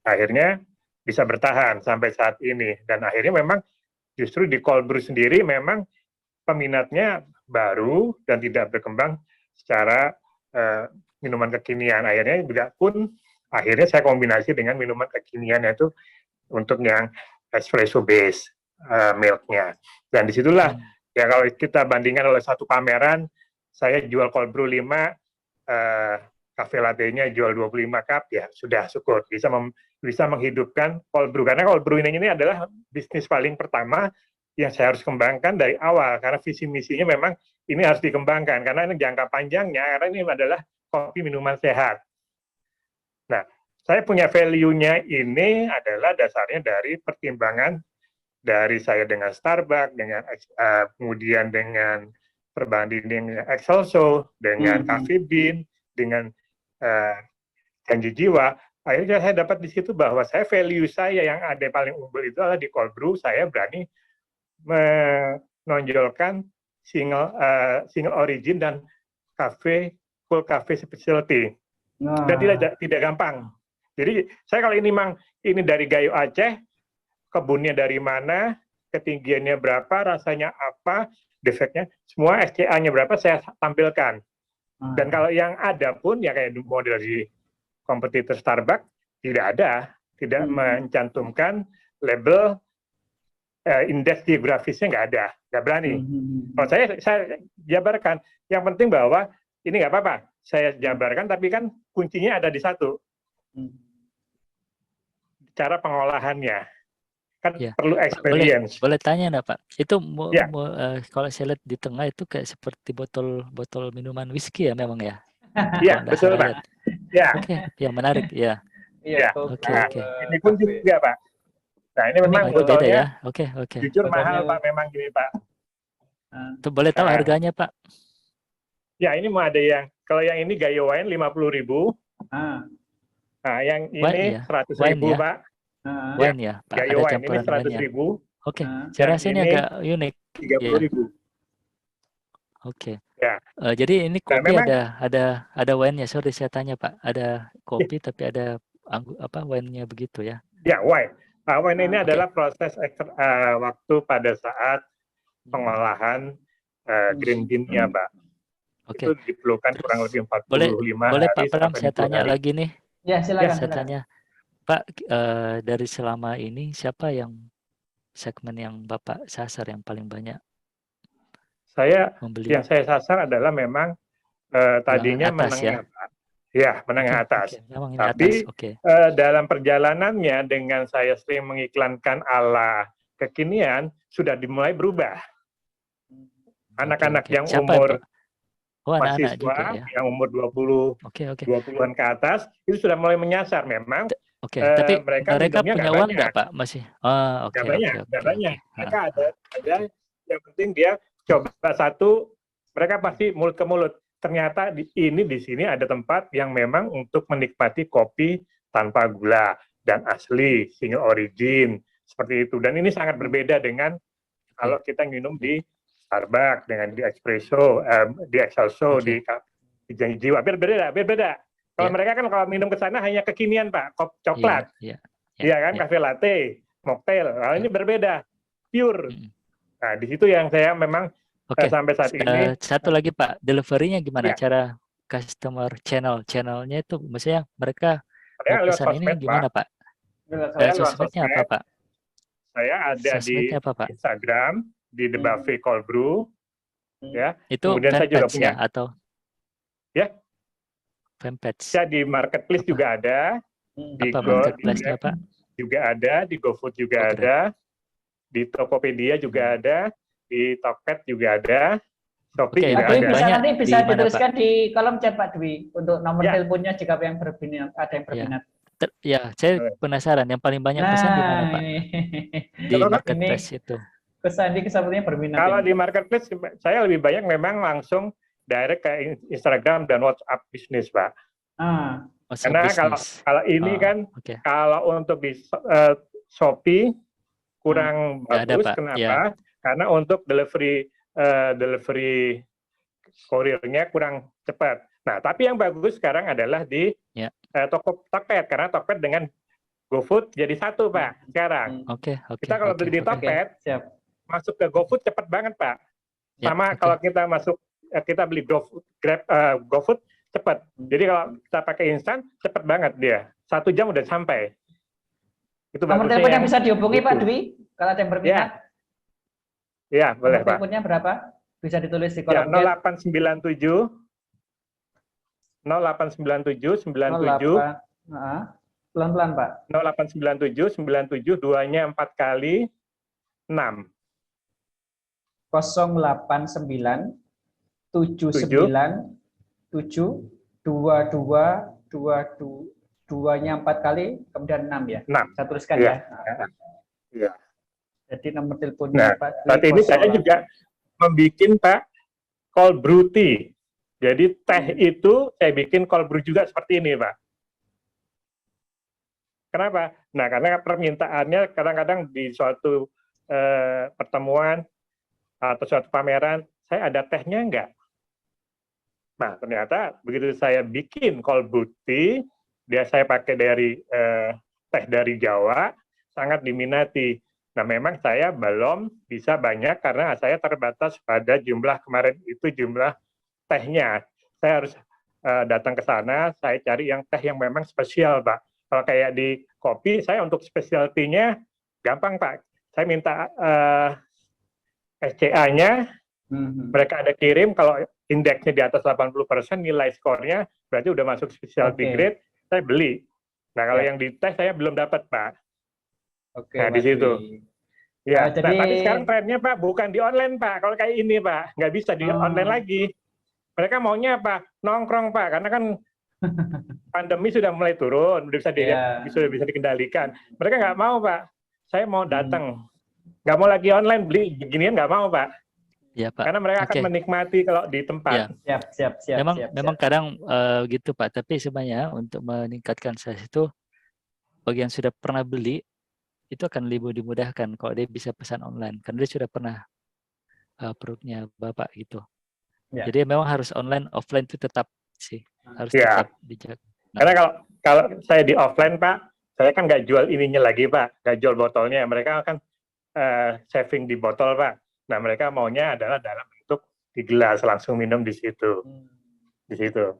akhirnya bisa bertahan sampai saat ini. Dan akhirnya memang justru di Cold Brew sendiri memang peminatnya baru dan tidak berkembang secara minuman kekinian. Akhirnya juga pun akhirnya saya kombinasi dengan minuman kekinian, yaitu untuk yang espresso base milknya. Dan disitulah ya kalau kita bandingkan oleh satu pameran, saya jual Cold Brew 5, cafe latte-nya jual 25 cup, ya sudah syukur bisa menghidupkan Cold Brew. Karena Cold Brew ini adalah bisnis paling pertama yang saya harus kembangkan dari awal, karena visi misinya memang ini harus dikembangkan karena ini jangka panjangnya, karena ini adalah kopi minuman sehat. Nah, saya punya value-nya ini adalah dasarnya dari pertimbangan dari saya dengan Starbucks, dengan kemudian dengan perbandingan Excelso, dengan Coffee Bean, dengan Janji Jiwa. Akhirnya saya dapat di situ bahwa saya value saya yang ada paling unggul itu adalah di Cold Brew. Saya berani menonjolkan single origin dan full cafe specialty. Dan tidak gampang. Jadi saya kalau ini dari Gayo Aceh, kebunnya dari mana, ketinggiannya berapa, rasanya apa, defeknya, semua SCA-nya berapa saya tampilkan. Dan kalau yang ada pun ya kayak model di kompetitor Starbucks tidak ada. tidak mencantumkan label indeks geografisnya, nggak berani. Kalau saya jabarkan, yang penting bahwa ini nggak apa-apa, saya jabarkan, tapi kan kuncinya ada di satu, cara pengolahannya, kan Ya. perlu experience. Boleh tanya nggak Pak? Itu Ya. kalau saya lihat di tengah itu kayak seperti botol minuman whisky ya memang ya? Iya, Kalau nggak betul salah Pak. lihat. Ya. Oke, yang menarik ya. Iya, Oke, Nah, oke. ini pun juga Pak. Nah, ini memang Itu beda ya. botolnya Oke. jujur Botolnya- mahal Pak, memang gini Pak. Itu boleh tahu Nah. harganya Pak? Ya, ini mau ada yang, kalau yang ini Gayo Wine 50.000. Nah, yang ini Wine ya? 100.000 Wine ya? Pak. Wine ya, Pak. Gayo Ada Wine ini campuran wine ya. 100.000. Oke, Nah, saya yang rasa ini ini agak unik. 30.000. Oke. Ya. Jadi ini kopi memang- ada wine-nya. Sorry saya tanya Pak. Ada kopi tapi ada wine-nya begitu ya? Ya, wine. Wine ini Oke. adalah proses waktu pada saat pengolahan green bean-nya, Pak. Oke. Itu diperlukan kurang lebih 45 Boleh hari Pak Pram, sampai saya 60 tanya hari. lagi nih. Ya, silakan. Saya tanya, Pak, dari selama ini siapa yang segmen yang Bapak sasar yang paling banyak membeli? Yang saya sasar adalah memang tadinya atas, menengah, ya? Pak. Ya, menengah atas. Memang ini Tapi atas. Oke. dalam perjalanannya dengan saya sering mengiklankan ala kekinian, sudah dimulai berubah. Anak-anak Oke. yang Siapa umur itu? Oh, anak-anak juga mahasiswa, ya. yang umur 20, Oke. 20-an ke atas, itu sudah mulai menyasar memang. Oke, tapi mereka mereka minumnya punya nggak uang banyak. nggak Pak? Masih? Oh, oke. Nggak banyak. Mereka ada yang penting dia coba satu, mereka pasti mulut ke mulut. Ternyata di sini ada tempat yang memang untuk menikmati kopi tanpa gula dan asli, single origin, seperti itu. Dan ini sangat berbeda dengan kalau kita minum di Starbucks, dengan di Espresso, di Excelso, di Janji Jiwa. Berbeda. Kalau mereka kan kalau minum ke sana hanya kekinian, Pak, coklat. Iya kan, cafe latte, mocktail. Nah, ini berbeda, pure. Nah, di situ yang saya memang sampai saat ini. Satu lagi Pak, delivery-nya gimana? Ya. Cara customer channelnya itu, maksudnya mereka Saya mau lewat pesan ini sosmed, gimana Pak? Saya lewat Sosmednya apa sosmed. Pak? Saya ada di Sosmednya apa, Pak? Instagram, di The Buffet Cold Brew. Ya. Itu Kemudian saya juga fanpage punya. ya atau? Ya. Fanpage. Saya di Marketplace juga ada. Di Apa marketplace-nya Pak? Juga ada, di GoFood juga ada, di Tokopedia juga ada, di Tokped juga ada, Shopee juga Pak Dwi, ada. bisa nanti bisa Di mana, dituliskan di kolom chat Pak Dwi untuk nomor teleponnya jika yang ada yang berminat. Ya, saya penasaran yang paling banyak pesan di mana Pak? Di marketplace itu. Sandi sepertinya berminat. Kalau di marketplace saya lebih banyak memang langsung direct ke Instagram dan WhatsApp bisnis, Pak. Karena kalau ini kan kalau untuk di Shopee kurang bagus, kenapa? Ya. Karena untuk delivery kurirnya kurang cepat. Nah, tapi yang bagus sekarang adalah di Tokped, karena Tokped dengan GoFood jadi satu, Pak, sekarang. Kita kalau beli di Tokped, masuk ke GoFood cepat banget, Pak. Sama kalau kita beli GoFood cepat. Jadi kalau kita pakai instan cepat banget dia. 1 jam udah sampai. Itu nomor telepon yang bisa dihubungi Pak Dwi kalau ada yang berminat. Ya, boleh Pak. Teleponnya berapa? Bisa ditulis di kolom chat. 0897 pelan-pelan Pak. 0897 97 2-nya 4 kali 6. 089 79 7 2-nya 4 kali kemudian 6 ya. 6. Saya tuliskan ya. Iya. Jadi nomor teleponnya Pak Dwi. Saat ini saya juga membuat Pak cold brew tea. Jadi teh itu saya bikin cold brew juga seperti ini, Pak. Kenapa? Nah, karena permintaannya kadang-kadang di suatu pertemuan atau suatu pameran, saya ada tehnya enggak? Nah, ternyata begitu saya bikin cold brew tea, saya pakai dari teh dari Jawa, sangat diminati. Nah, memang saya belum bisa banyak karena saya terbatas pada jumlah kemarin itu jumlah tehnya. Saya harus datang ke sana, saya cari yang teh yang memang spesial, Pak. Kalau kayak di kopi, saya untuk specialty-nya gampang Pak. Saya minta SCA-nya, mereka ada kirim, kalau indeksnya di atas 80%, nilai skornya berarti udah masuk specialty grade, saya beli. Nah kalau yang di tes saya belum dapat Pak. Nah di situ. Ya, jadi... nah, tapi sekarang trennya Pak bukan di online Pak. Kalau kayak ini Pak, nggak bisa di online lagi. Mereka maunya apa? Nongkrong Pak, karena kan pandemi sudah mulai turun, sudah bisa dikendalikan. Mereka nggak mau Pak. Saya mau datang, nggak mau lagi online beli beginian, nggak mau Pak. Ya Pak. Karena mereka akan menikmati kalau di tempat. Ya. Memang kadang gitu Pak. Tapi sebenarnya untuk meningkatkan sales itu, bagi yang sudah pernah beli itu akan lebih dimudahkan kalau dia bisa pesan online, karena dia sudah pernah produknya Bapak gitu. Ya. Jadi memang harus online, offline itu tetap sih harus tetap dijaga. Karena kalau saya di offline Pak, saya kan nggak jual ininya lagi Pak, nggak jual botolnya. Mereka akan saving di botol Pak. Nah mereka maunya adalah dalam bentuk di gelas, langsung minum di situ. Di situ.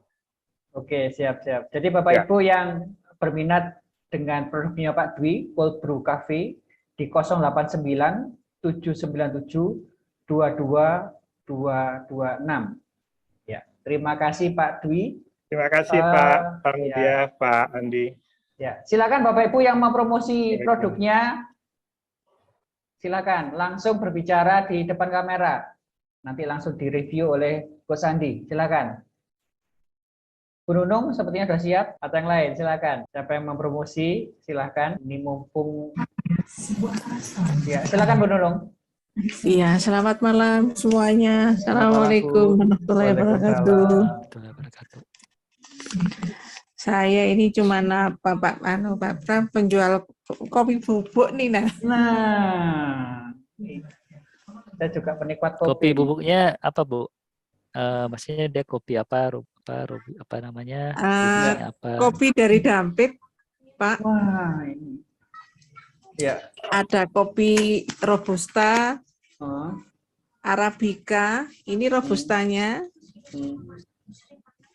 Oke, siap. Jadi Bapak Ibu yang berminat dengan produknya Pak Dwi, Cold Brew Cafe di 089 797 22226. Ya, terima kasih Pak Dwi. Terima kasih Pak Mudia, Pak Andi. Ya, silakan Bapak Ibu yang mau promosi produknya, silakan langsung berbicara di depan kamera. Nanti langsung direview oleh Coach Andi. Silakan. Bu Nunung sepertinya sudah siap, atau yang lain silakan. Siapa yang mempromosi silakan. Ini mumpung. Ya, silakan Bu Nunung. Iya, selamat malam semuanya. Assalamualaikum warahmatullahi wabarakatuh. Saya ini cuma Pak Pram, penjual kopi bubuk nih nah. Saya juga penikmat kopi. Kopi bubuknya apa Bu? Maksudnya dia kopi apa namanya? Kopi dari Dampit, Pak. Wah, ini. Ya. Ada kopi robusta, arabica. Ini robustanya.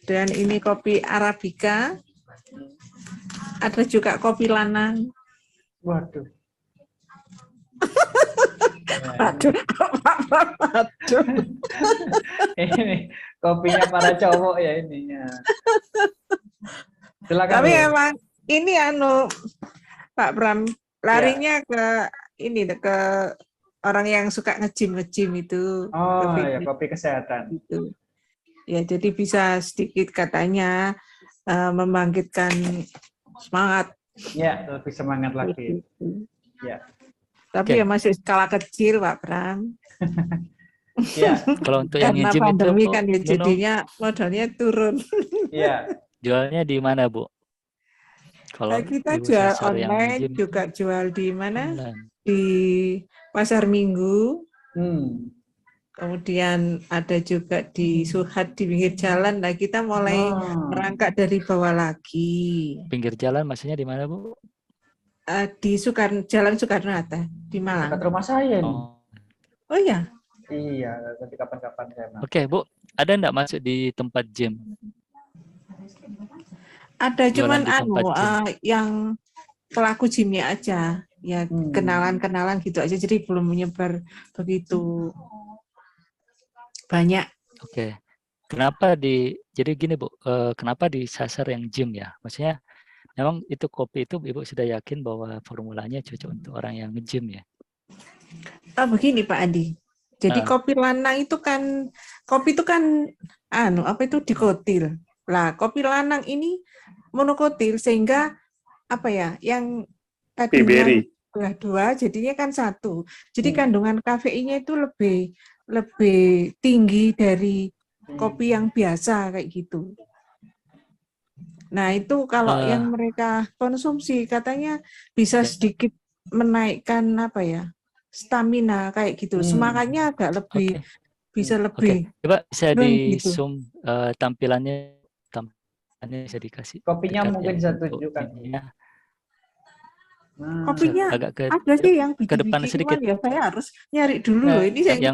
Dan ini kopi arabica. Ada juga kopi lanang. Waduh. Aduh. Ini kopinya para cowok ya ininya. Silakan. Tapi emang ini Pak Bram larinya ke ini ke orang yang suka nge-gym itu. Oh ya, kopi kesehatan. Gitu. Ya, jadi bisa sedikit katanya membangkitkan semangat. Ya, lebih semangat lagi. Ya. Tapi ya masih skala kecil, Pak Bram. Ya. Kalau untuk yang nge-gym itu pandemi kan ya jadinya modalnya turun. Iya. Jualnya di mana, Bu? Kalau kita jual online, juga jual di mana? Online. Di Pasar Minggu. Kemudian ada juga di Suhat di pinggir jalan. Nah, kita mulai merangkak dari bawah lagi. Pinggir jalan maksudnya di mana, Bu? Di Jalan Soekarno-Hatta di Malang. Dekat rumah saya nih. Oh ya? Iya, nanti kapan-kapan saya mau. Oke, Bu. Ada enggak masuk di tempat gym? Ada, cuman yang pelaku gymnya aja. Ya, kenalan-kenalan gitu aja. Jadi belum menyebar begitu banyak. Oke. Jadi gini Bu, kenapa disasar yang gym ya? Maksudnya memang itu kopi itu Ibu sudah yakin bahwa formulanya cocok untuk orang yang nge-gym ya? Begini Pak Andi. Jadi kopi lanang itu kan, dikotil. Lah, kopi lanang ini monokotil sehingga yang kandungan dua jadinya kan satu. Jadi kandungan kafeinnya itu lebih tinggi dari kopi yang biasa kayak gitu. Nah, itu kalau yang mereka konsumsi katanya bisa sedikit menaikkan stamina kayak gitu. Semangatnya agak lebih bisa lebih. Coba bisa di zoom tampilannya bisa dikasih. Kopinya mungkin bisa tunjukkan. Kopinya ada sih yang ke depan sedikit. Ya saya harus nyari dulu loh. Ini saya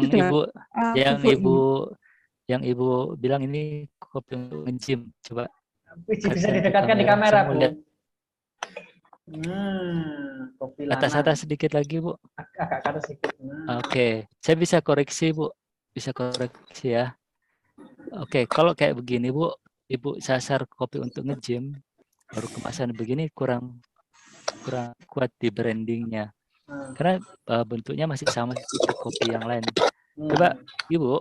yang Ibu bilang ini kopi untuk nge-gym. Coba bisa didekatkan di kamera, Bu. Kopi Atas-atas lanang. sedikit lagi, Bu. Agak ke atas sedikit. Oke, saya bisa koreksi, Bu. Bisa koreksi ya. Oke, kalau kayak begini, Bu, Ibu sasar kopi untuk nge-gym, baru kemasan begini kurang kuat di brandingnya. Karena bentuknya masih sama seperti kopi yang lain. Coba, Ibu,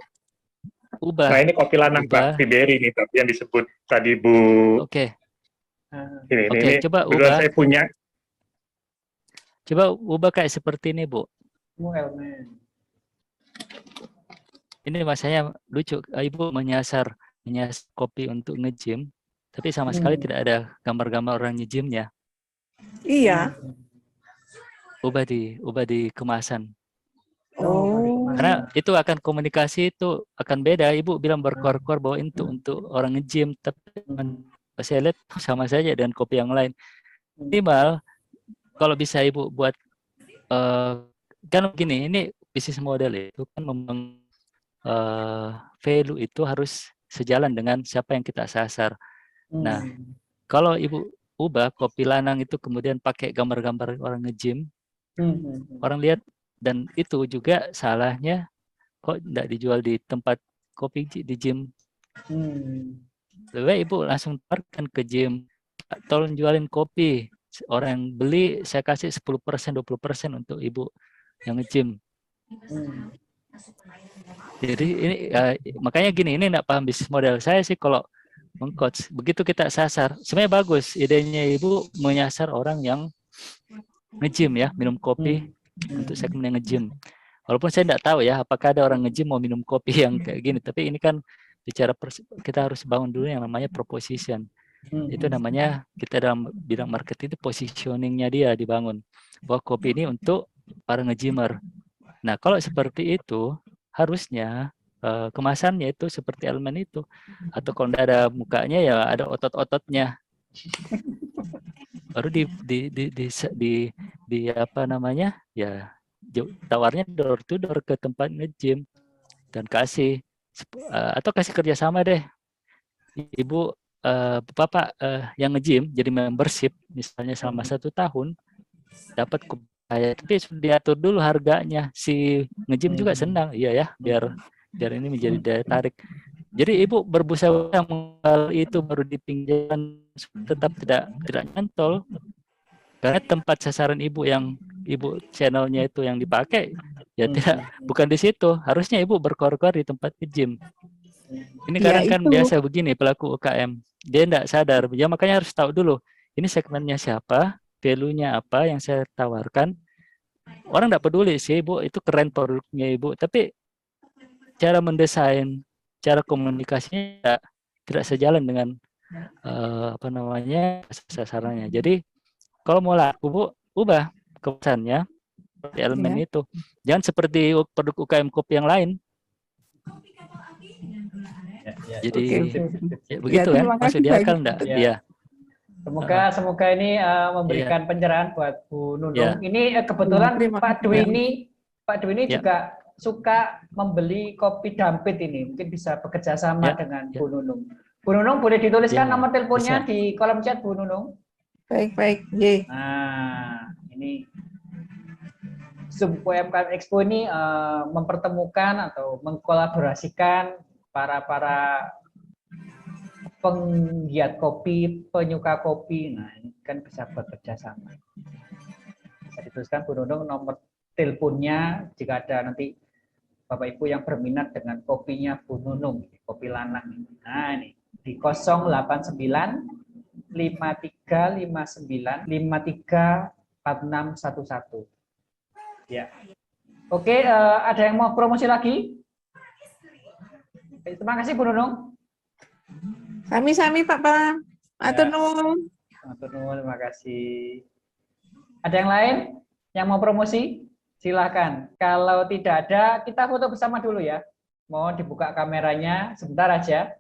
ubah. Nah, ini kopi lanang, Pak. Piberi nih, tapi yang disebut tadi Bu. Oke. Ini coba kebetulan ubah. saya punya. Coba ubah kayak seperti ini, Bu. Ini masanya lucu. Ibu menyasar kopi untuk nge-gym, tapi sama sekali tidak ada gambar-gambar orang nge-gymnya. Iya. Ubah di kemasan. Oh. Karena itu akan komunikasi itu akan beda. Ibu bilang berkor-kor bahwa itu untuk orang nge-gym, tapi saya lihat sama saja dengan kopi yang lain. Minimal kalau bisa Ibu buat kan begini, ini bisnis model itu kan memang value itu harus sejalan dengan siapa yang kita sasar. Nah, kalau Ibu ubah kopi lanang itu kemudian pakai gambar-gambar orang nge-gym, orang lihat, dan itu juga salahnya kok tidak dijual di tempat kopi di gym. Lebih baik Ibu langsung tawarkan ke gym, tolong jualin kopi. Orang yang beli saya kasih 10%, 20% untuk Ibu yang nge-gym. Jadi ini makanya gini, ini enggak paham bisnis model. Saya sih kalau meng-coach, begitu kita sasar, sebenarnya bagus idenya Ibu menyasar orang yang nge-gym ya, minum kopi untuk segmen yang nge-gym. Walaupun saya tidak tahu ya apakah ada orang nge-gym mau minum kopi yang kayak gini, tapi ini kan bicara kita harus bangun dulu yang namanya proposition. Itu namanya kita dalam bidang marketing itu positioningnya dia dibangun bahwa kopi ini untuk para nge-gymmer. Nah, kalau seperti itu harusnya kemasannya itu seperti elemen itu, atau kalau tidak ada mukanya ya ada otot-ototnya. Baru di apa namanya ya, tawarnya door to door ke tempat nge-gym dan kasih atau kasih kerjasama deh, Ibu Bapak yang nge-gym jadi membership misalnya selama 1 tahun dapat tapi diatur dulu harganya, si nge-gym juga senang, iya ya, biar ini menjadi daya tarik. Jadi Ibu berbusa-busa mengenal itu baru di pinggir tetap tidak nyantol. Karena tempat sasaran Ibu yang Ibu channelnya itu yang dipakai ya bukan di situ. Harusnya Ibu berkor-kor di tempat gym. Ini kadang kan biasa begini pelaku UKM. Dia tidak sadar. Ya makanya harus tahu dulu. Ini segmennya siapa, value-nya apa yang saya tawarkan. Orang tidak peduli sih Ibu, itu keren produknya Ibu. Tapi cara mendesain, cara komunikasinya tidak sejalan dengan apa namanya sasarannya. Jadi kalau mau laku Bu, ubah kemasannya elemen itu. Jangan seperti produk UKM kopi yang lain. Jadi ya begitu kan? Masuk di akal enggak? Iya. Semoga ini memberikan pencerahan buat Bu Nunung. Ini kebetulan Pak Dwi ini juga suka membeli kopi dampit ini. Mungkin bisa bekerja sama dengan Bu Nunung. Bu Nunung boleh dituliskan nomor teleponnya di kolom chat Bu Nunung. Baik. Nah, ini Zoom UMKM Expo ini mempertemukan atau mengkolaborasikan para penggiat kopi, penyuka kopi. Nah, ini kan bisa bekerja sama. Bisa dituliskan Bu Nunung nomor teleponnya jika ada nanti Bapak Ibu yang berminat dengan kopinya Bu Nunung, kopi lanang. Nah, ini di 089 5359 534611. Ya. Oke, ada yang mau promosi lagi? Terima kasih Bu Nunung. Sami-sami Pak Pam. Atur nuwun. Atur nuwun, terima kasih. Ada yang lain yang mau promosi? Silahkan. Kalau tidak ada, kita foto bersama dulu ya. Mohon dibuka kameranya sebentar aja.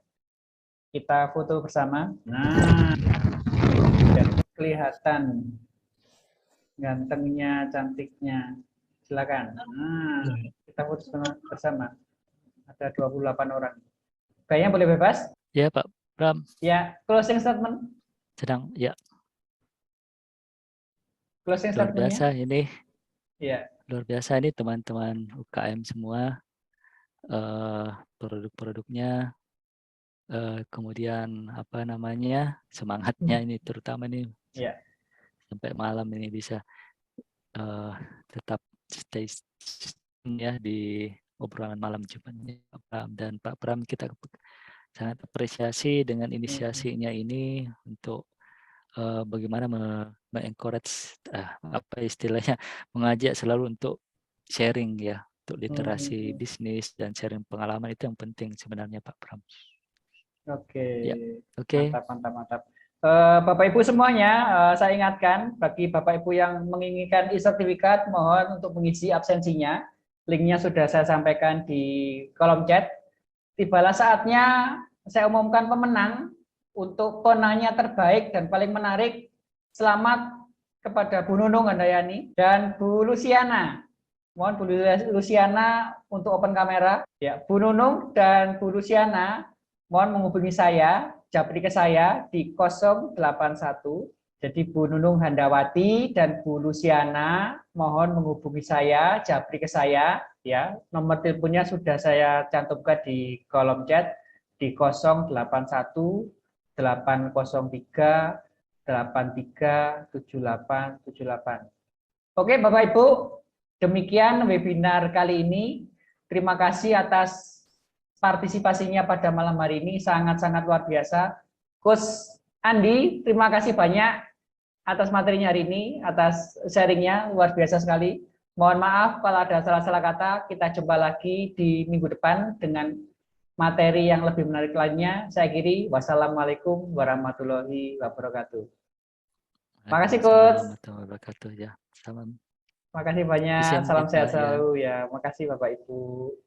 Kita foto bersama. Nah, kelihatan gantengnya, cantiknya. Silakan. Nah, kita foto bersama. Ada 28 orang. Kayaknya boleh bebas? Ya, Pak Bram. Ya, closing statement. Sedang, ya. Closing luar statement-nya? biasa ini. Iya. Luar biasa ini teman-teman UKM semua, produk-produknya, kemudian apa namanya, semangatnya ini terutama nih Iya. sampai malam ini bisa tetap stay ya di obrolan malam Jumatnya Pak Pram dan Pak Pram, kita sangat apresiasi dengan inisiasinya ini untuk bagaimana mengencourage apa istilahnya, mengajak selalu untuk sharing ya, untuk literasi bisnis dan sharing pengalaman, itu yang penting sebenarnya Pak Pram. Oke. Ya, oke. Mantap. Bapak Ibu semuanya, saya ingatkan bagi Bapak Ibu yang menginginkan e-sertifikat, mohon untuk mengisi absensinya. Linknya sudah saya sampaikan di kolom chat. Tibalah saatnya saya umumkan pemenang untuk tonanya terbaik dan paling menarik. Selamat kepada Bu Nunung Handayani dan Bu Luciana. Mohon Bu Luciana untuk open kamera. Ya, Bu Nunung dan Bu Luciana, mohon menghubungi saya, japri ke saya di 081. Jadi Bu Nunung Handawati dan Bu Luciana mohon menghubungi saya, japri ke saya ya. Nomor teleponnya sudah saya cantumkan di kolom chat di 081 803 837878. Oke, Bapak Ibu, demikian webinar kali ini. Terima kasih atas partisipasinya pada malam hari ini, sangat-sangat luar biasa. Coach Andi, terima kasih banyak atas materinya hari ini, atas sharingnya, luar biasa sekali. Mohon maaf kalau ada salah-salah kata, kita jumpa lagi di minggu depan dengan materi yang lebih menarik lainnya. Saya akhiri, wassalamualaikum warahmatullahi wabarakatuh. Makasih, Coach. Warahmatullahi wabarakatuh ya. Salam. Makasih banyak, salam sehat selalu ya. Makasih Bapak Ibu.